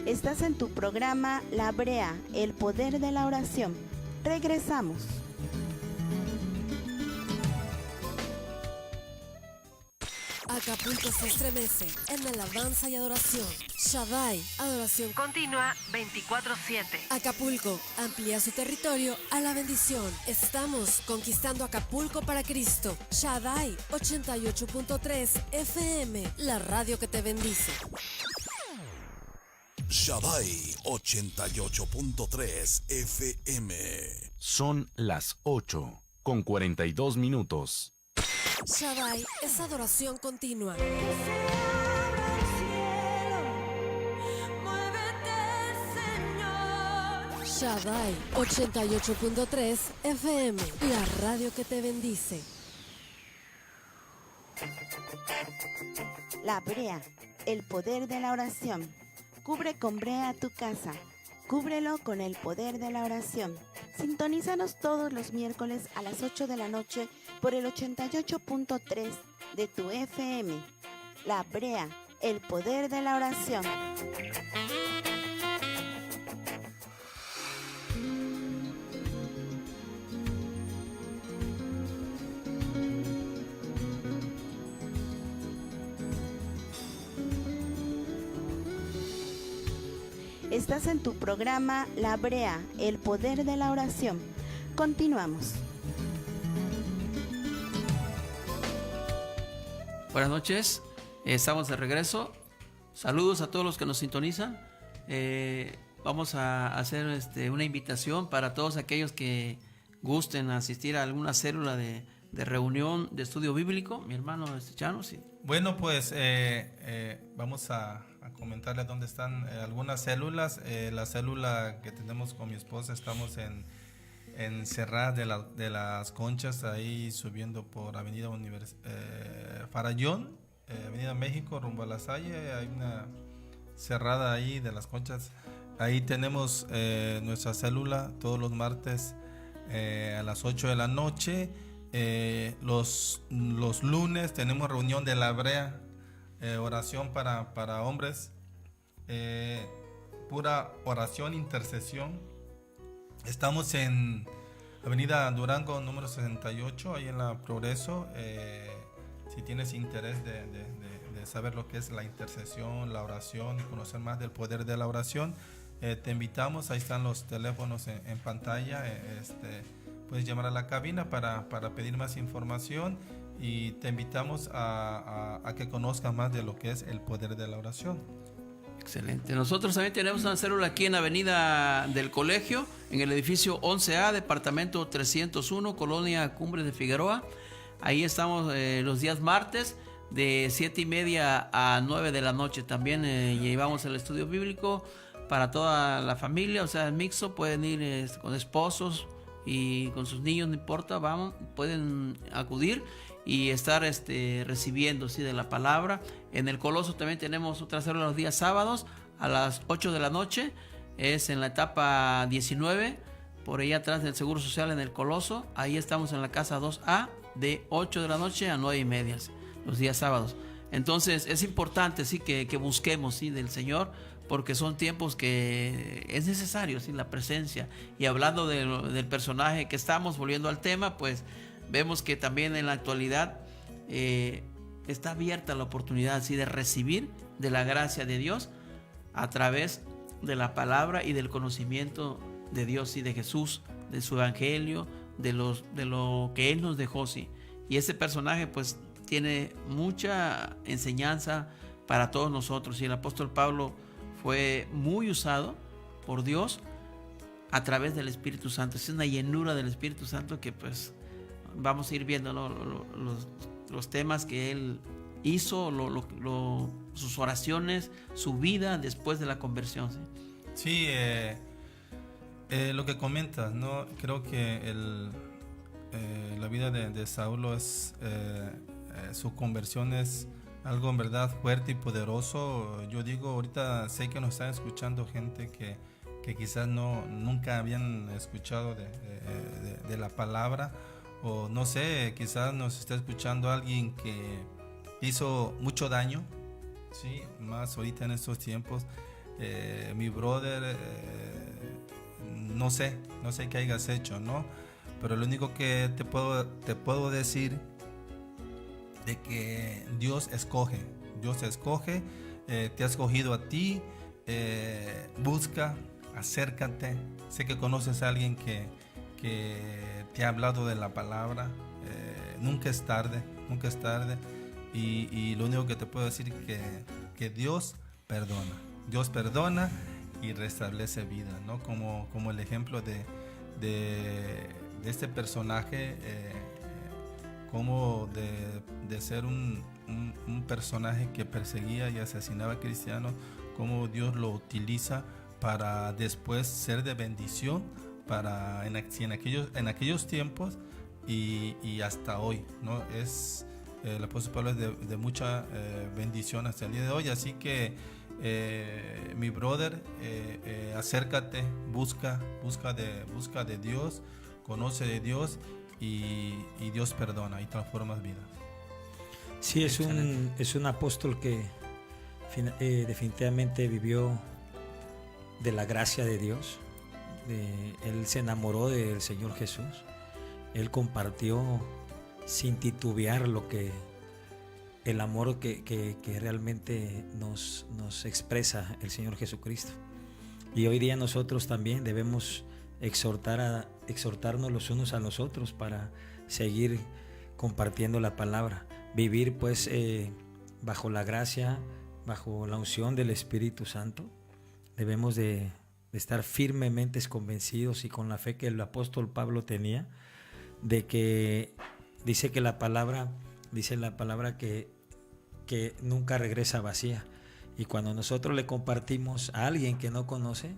Estás en tu programa La Brea, el poder de la oración. Regresamos. Acapulco se estremece en alabanza y adoración. Shaddai, adoración Continua 24/7. Acapulco amplía su territorio a la bendición. Estamos conquistando Acapulco para Cristo. Shaddai 88.3 FM, la radio que te bendice. Shaddai 88.3 FM. Son las 8:42. Shaddai es adoración continua. Shaddai 88.3 FM, la radio que te bendice. La Brea, el poder de la oración. Cubre con brea tu casa. Cúbrelo con el poder de la oración. Sintonízanos todos los miércoles a las 8 de la noche por el 88.3 de tu FM. La Brea, el poder de la oración. Estás en tu programa La Brea, el poder de la oración. Continuamos. Buenas noches, estamos de regreso. Saludos a todos los que nos sintonizan. Vamos a hacer una invitación para todos aquellos que gusten asistir a alguna célula de reunión de estudio bíblico. Mi hermano Chano, sí. Bueno, pues vamos a comentarles dónde están algunas células. La célula que tenemos con mi esposa, estamos en Cerrada de las Conchas, ahí subiendo por Avenida Farallón, Avenida México, rumbo a La Salle. Hay una cerrada ahí de las Conchas. Ahí tenemos nuestra célula todos los martes a las 8 de la noche. Los lunes tenemos reunión de la Brea, oración para hombres, pura oración, intercesión. Estamos en Avenida Durango número 68, ahí en la Progreso. Si tienes interés de saber lo que es la intercesión, la oración y conocer más del poder de la oración, te invitamos. Ahí están los teléfonos en pantalla. Puedes llamar a la cabina para pedir más información, y te invitamos a que conozcas más de lo que es el poder de la oración. Excelente. Nosotros también tenemos una célula aquí en Avenida del Colegio, en el edificio 11A, departamento 301, Colonia Cumbres de Figueroa. Ahí estamos los días martes de 7:30 a 9 de la noche. También llevamos el estudio bíblico para toda la familia, o sea, el mixto. Pueden ir con esposos y con sus niños, no importa, pueden acudir y estar recibiendo, ¿sí?, de la palabra. En el Coloso también tenemos otra célula los días sábados a las 8 de la noche. Es en la etapa 19, por ahí atrás del Seguro Social, en el Coloso. Ahí estamos en la casa 2A, de 8 de la noche a 9:30, los días sábados. Entonces es importante, sí, que busquemos, sí, del Señor, porque son tiempos que es necesario, sí, la presencia. Y hablando del personaje que estamos, volviendo al tema, pues vemos que también en la actualidad está abierta la oportunidad, sí, de recibir de la gracia de Dios a través de la palabra y del conocimiento de Dios y de Jesús, de su evangelio, de lo que Él nos dejó, sí. Y ese personaje pues tiene mucha enseñanza para todos nosotros. Y el apóstol Pablo fue muy usado por Dios a través del Espíritu Santo. Es una llenura del Espíritu Santo que pues vamos a ir viendo, ¿no?, los temas que él hizo, sus oraciones, su vida después de la conversión. Sí, lo que comentas, ¿no? Creo que la vida de Saulo es su conversión es algo en verdad fuerte y poderoso. Yo digo, ahorita sé que nos están escuchando gente que quizás nunca habían escuchado de la palabra, o no sé, quizás nos está escuchando alguien que hizo mucho daño, sí, más ahorita en estos tiempos. Mi brother, no sé qué hayas hecho, ¿no? Pero lo único que te puedo decir de que Dios escoge, te ha escogido a ti. Busca, acércate. Sé que conoces a alguien que te ha hablado de la palabra. Nunca es tarde. Y lo único que te puedo decir es que Dios perdona y restablece vida, ¿no? Como el ejemplo de este personaje, como de ser un personaje que perseguía y asesinaba a cristianos, como Dios lo utiliza para después ser de bendición en aquellos tiempos y hasta hoy, ¿no? El apóstol Pablo es de mucha bendición hasta el día de hoy. Así que mi brother, acércate, busca de Dios, conoce de Dios, y Dios perdona y transforma vidas. Sí, es un apóstol que definitivamente vivió de la gracia de Dios. Él se enamoró del Señor Jesús. Él compartió sin titubear el amor que realmente nos expresa el Señor Jesucristo. Y hoy día nosotros también debemos exhortarnos los unos a los otros para seguir compartiendo la palabra, vivir pues bajo la gracia, bajo la unción del Espíritu Santo. Debemos de estar firmemente convencidos y con la fe que el apóstol Pablo tenía, de que dice la palabra que nunca regresa vacía. Y cuando nosotros le compartimos a alguien que no conoce,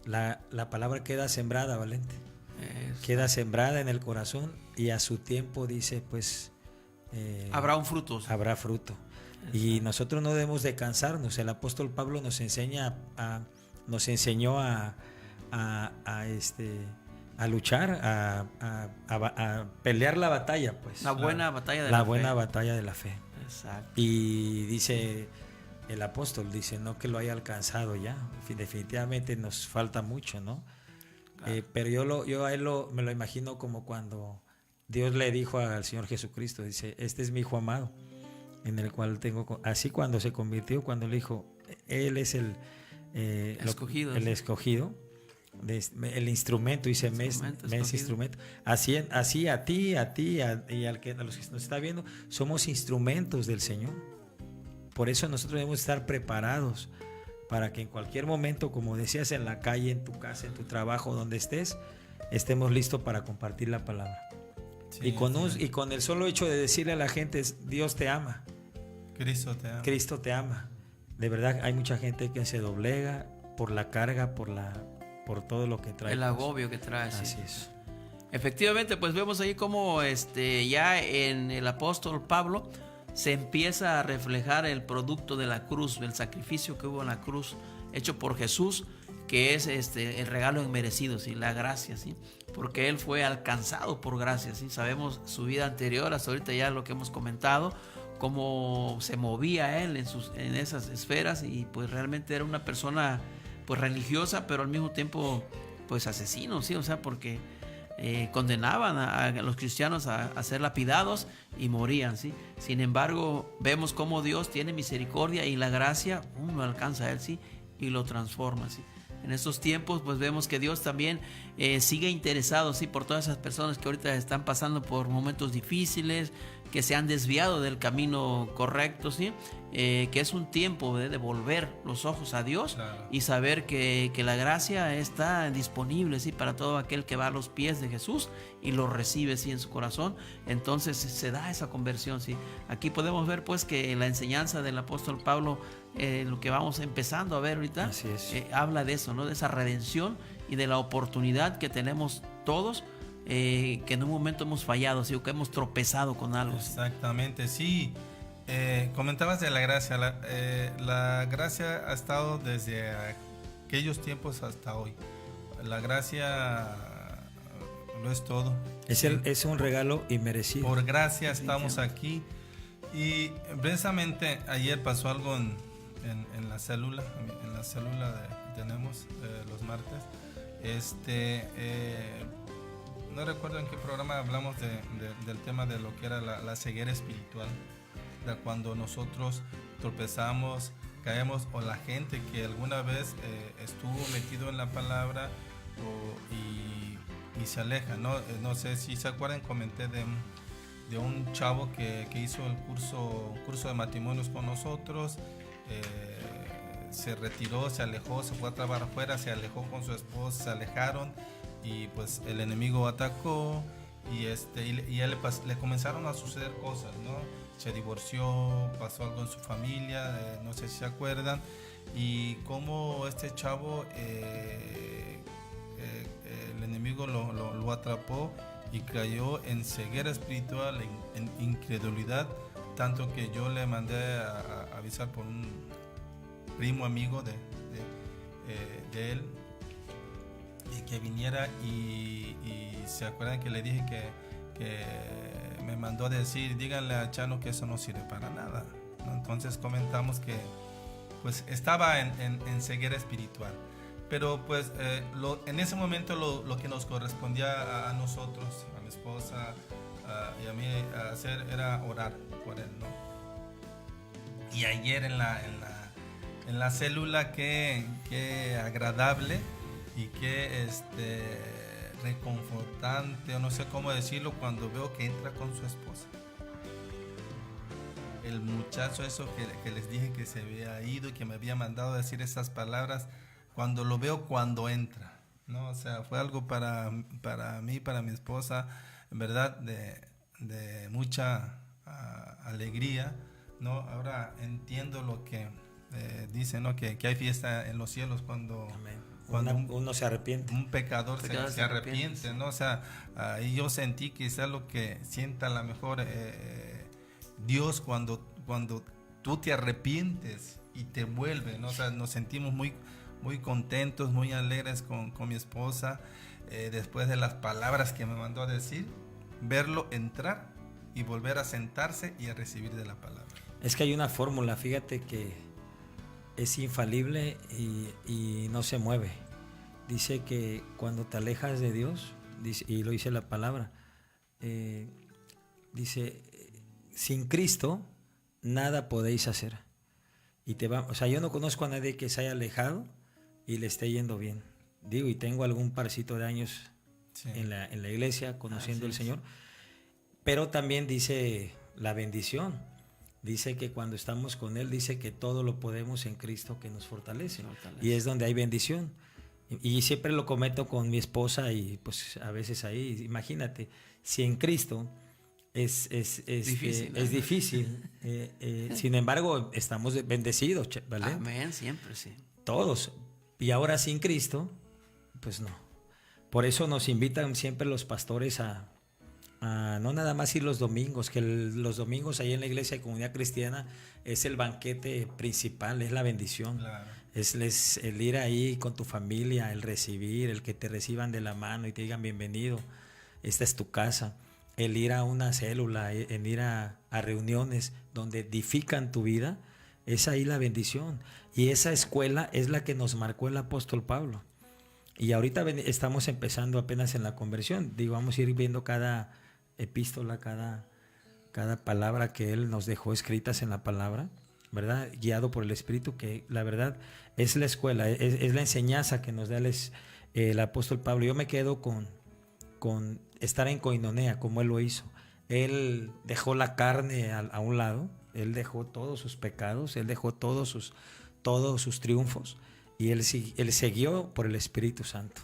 la palabra queda sembrada, Valente. Queda sembrada en el corazón, y a su tiempo dice, pues habrá un fruto. Habrá fruto. Y nosotros no debemos de cansarnos. El apóstol Pablo nos enseñó a a luchar, a pelear la batalla, pues. La buena batalla de la la buena fe. batalla de la fe. Exacto. Y dice el apóstol, dice, no que lo haya alcanzado ya, definitivamente nos falta mucho, ¿no? Claro. Pero yo a él me lo imagino como cuando Dios le dijo al Señor Jesucristo, dice, este es mi hijo amado, en el cual tengo, así cuando se convirtió, cuando le dijo, él es el escogido, el sí. escogido, el instrumento, dice, me es instrumento. Así a ti y a los que nos está viendo, somos instrumentos del Señor. Por eso nosotros debemos estar preparados para que en cualquier momento, como decías, en la calle, en tu casa, en tu trabajo, donde estés, estemos listos para compartir la palabra. Sí, y con el solo hecho de decirle a la gente, Dios te ama. Cristo te ama. Cristo te ama. De verdad, hay mucha gente que se doblega por la carga, por todo lo que trae. El agobio que trae. Así sí. es. Efectivamente, pues vemos ahí como ya en el apóstol Pablo se empieza a reflejar el producto de la cruz, el sacrificio que hubo en la cruz hecho por Jesús, que es el regalo inmerecido, ¿sí? La gracia, ¿sí? Porque él fue alcanzado por gracia, ¿sí? Sabemos su vida anterior, hasta ahorita ya lo que hemos comentado, cómo se movía él en esas esferas, y pues realmente era una persona pues religiosa, pero al mismo tiempo pues asesino, ¿sí? O sea, porque condenaban a los cristianos a ser lapidados y morían, ¿sí? Sin embargo, vemos cómo Dios tiene misericordia y la gracia lo alcanza a él, ¿sí? Y lo transforma, ¿sí? En estos tiempos pues vemos que Dios también sigue interesado, ¿sí? Por todas esas personas que ahorita están pasando por momentos difíciles, que se han desviado del camino correcto, ¿sí? Que es un tiempo de volver los ojos a Dios, claro, y saber que la gracia está disponible, ¿sí? Para todo aquel que va a los pies de Jesús y lo recibe, ¿sí? En su corazón. Entonces se da esa conversión, ¿sí? Aquí podemos ver pues que la enseñanza del apóstol Pablo, lo que vamos empezando a ver ahorita, habla de eso, ¿no? De esa redención y de la oportunidad que tenemos todos, que en un momento hemos fallado, ¿sí? O que hemos tropezado con algo. Exactamente, sí. Comentabas de la gracia. La gracia ha estado desde aquellos tiempos hasta hoy. La gracia lo es todo. Es un regalo inmerecido. Por gracia estamos aquí. Y precisamente ayer pasó algo en la célula, que tenemos los martes. No recuerdo en qué programa hablamos del tema de lo que era la ceguera espiritual, de cuando nosotros tropezamos, caemos, o la gente que alguna vez estuvo metido en la palabra y se aleja, ¿no? No sé si se acuerdan, comenté de un chavo que hizo el curso de matrimonios con nosotros, se retiró, se alejó, se fue a trabajar afuera, se alejó con su esposa, se alejaron, y pues el enemigo atacó, y a él le comenzaron a suceder cosas, ¿no? Se divorció, pasó algo en su familia, no sé si se acuerdan, y cómo este chavo, el enemigo lo atrapó y cayó en ceguera espiritual, en incredulidad, tanto que yo le mandé a avisar por un primo amigo de él, y que viniera, y se acuerdan que le dije que me mandó a decir, díganle a Chano que eso no sirve para nada, ¿no? Entonces comentamos que pues estaba en ceguera espiritual, pero pues en ese momento lo que nos correspondía a nosotros, a mi esposa y a mí hacer, era orar por él, ¿no? Y ayer en la célula, qué agradable y qué reconfortante, o no sé cómo decirlo, cuando veo que entra con su esposa. El muchacho eso que les dije que se había ido y que me había mandado a decir esas palabras, cuando lo veo cuando entra, ¿no? O sea, fue algo para mí, para mi esposa, en verdad, de mucha alegría, ¿no? Ahora entiendo lo que dice, ¿no? Que hay fiesta en los cielos cuando uno se arrepiente. Un pecador se arrepiente, ¿no? O sea, ahí yo sentí quizás lo que sienta a lo mejor Dios cuando tú te arrepientes y te vuelve, ¿no? O sea, nos sentimos muy, muy contentos, muy alegres con mi esposa, después de las palabras que me mandó a decir, verlo entrar y volver a sentarse y a recibir de la palabra. Es que hay una fórmula, fíjate que es infalible y no se mueve. Dice que cuando te alejas de Dios, dice, y lo dice la palabra, dice, sin Cristo nada podéis hacer. O sea, yo no conozco a nadie que se haya alejado y le esté yendo bien. Digo, y tengo algún parcito de años en la iglesia conociendo al Señor. Pero también dice la bendición. Dice que cuando estamos con Él, dice que todo lo podemos en Cristo que nos fortalece. Y es donde hay bendición. Y siempre lo comento con mi esposa y pues a veces ahí, imagínate, si en Cristo es difícil. Es difícil. Sin embargo, estamos bendecidos, ¿vale? Amén, siempre, sí. Todos. Y ahora sin Cristo, pues no. Por eso nos invitan siempre los pastores a no nada más ir los domingos, que los domingos ahí en la iglesia de Comunidad Cristiana es el banquete principal, es la bendición. Claro. Es el ir ahí con tu familia, el recibir, el que te reciban de la mano y te digan bienvenido, esta es tu casa. El ir a una célula, el ir a reuniones donde edifican tu vida, es ahí la bendición. Y esa escuela es la que nos marcó el apóstol Pablo. Y ahorita estamos empezando apenas en la conversión. Digo, vamos a ir viendo cada epístola, cada palabra que él nos dejó escritas en la palabra, ¿verdad? Guiado por el Espíritu, que la verdad es la escuela, es la enseñanza que nos da el apóstol Pablo. Yo me quedo con estar en koinonea, como él lo hizo. Él dejó la carne a un lado, él dejó todos sus pecados, él dejó todos sus triunfos, y él siguió por el Espíritu Santo.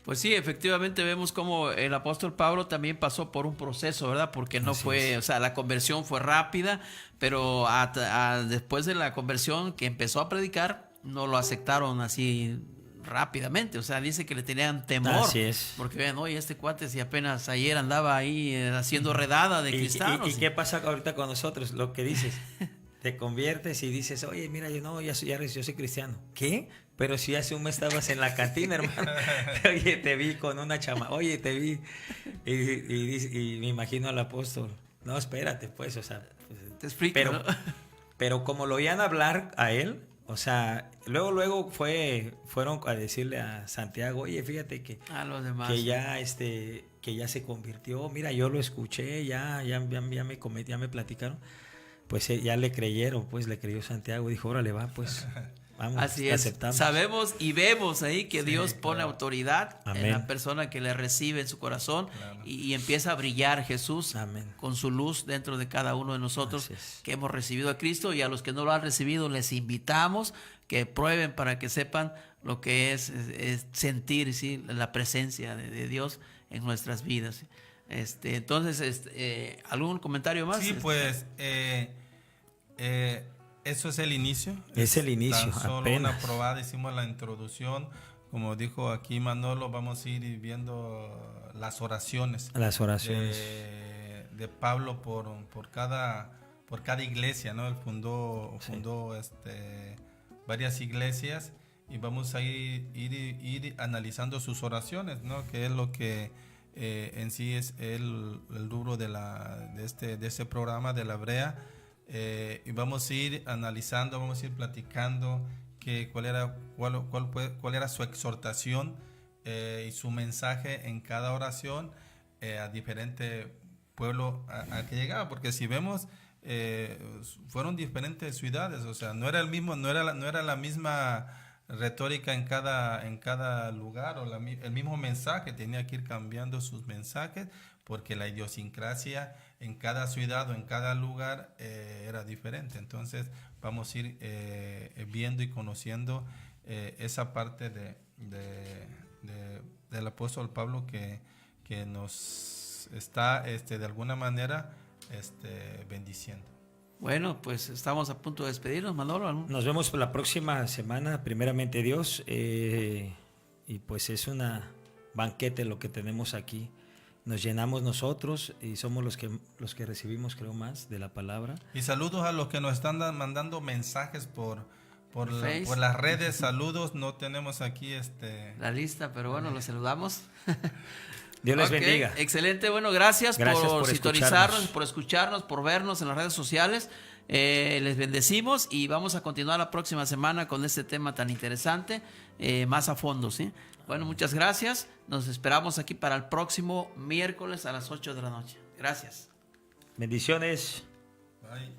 Pues sí, efectivamente vemos como el apóstol Pablo también pasó por un proceso, ¿verdad? Porque no fue, o sea, la conversión fue rápida, pero después de la conversión que empezó a predicar, no lo aceptaron así rápidamente. O sea, dice que le tenían temor. Así es. Porque vean, oye, este cuate si apenas ayer andaba ahí haciendo redada de cristianos. ¿Y qué pasa ahorita con nosotros? Lo que dices, te conviertes y dices, oye, mira, yo soy cristiano. ¿Qué? Pero si hace un mes estabas en la cantina, hermano. Oye, te vi con una chama. Oye, te vi. Y me imagino al apóstol. No, espérate, pues, o sea. Te explico, pero, ¿no? Pero como lo oían hablar a él, o sea, luego fueron a decirle a Santiago, oye, fíjate que, los demás, que ya se convirtió. Mira, yo lo escuché, ya me platicaron. Pues ya le creyeron, pues le creyó Santiago. Dijo, órale, va, pues. Vamos, así es. Aceptamos. Sabemos y vemos ahí que Dios pone autoridad Amén. en la persona que le recibe en su corazón, claro. y empieza a brillar Jesús Amén. Con su luz dentro de cada uno de nosotros que hemos recibido a Cristo, y a los que no lo han recibido les invitamos que prueben para que sepan lo que es sentir, ¿sí?, la presencia de Dios en nuestras vidas. Entonces, ¿algún comentario más? Sí, pues eso es el inicio. Es el inicio, tan solo apenas. una probada, hicimos la introducción. Como dijo aquí Manolo, vamos a ir viendo las oraciones. Las oraciones. De Pablo por cada iglesia, ¿no? Él fundó varias iglesias, y vamos a ir analizando sus oraciones, ¿no? Que es lo que en sí es el rubro de este programa de la Brea. Y vamos a ir analizando, vamos a ir platicando cuál era su exhortación y su mensaje en cada oración a diferente pueblo a que llegaba, porque si vemos fueron diferentes ciudades, o sea, no era la misma retórica en cada lugar, o el mismo mensaje, tenía que ir cambiando sus mensajes, porque la idiosincrasia en cada ciudad o en cada lugar era diferente. Entonces vamos a ir viendo y conociendo esa parte del apóstol Pablo que nos está de alguna manera bendiciendo. Bueno, pues estamos a punto de despedirnos, Manolo. Nos vemos la próxima semana, primeramente Dios, y pues es una banquete lo que tenemos aquí. Nos llenamos nosotros y somos los que recibimos, creo, más de la palabra. Y saludos a los que nos están mandando mensajes por por Face. las redes. Saludos, no tenemos aquí la lista, pero bueno, los saludamos. Dios les Ok, bendiga. Excelente, bueno, gracias por sintonizarnos, escucharnos. por escucharnos, por vernos en las redes sociales. Les bendecimos y vamos a continuar la próxima semana con este tema tan interesante, más a fondo, ¿sí? Bueno, muchas gracias. Nos esperamos aquí para el próximo miércoles a las 8 de la noche. Gracias. Bendiciones. Bye.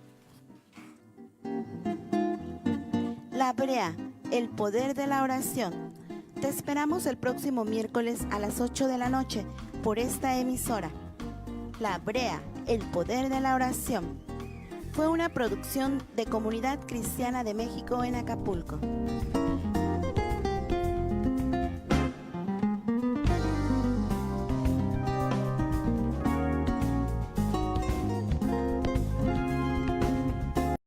La Brea, el poder de la oración. Te esperamos el próximo miércoles a las 8 de la noche por esta emisora. La Brea, el poder de la oración. Fue una producción de Comunidad Cristiana de México en Acapulco.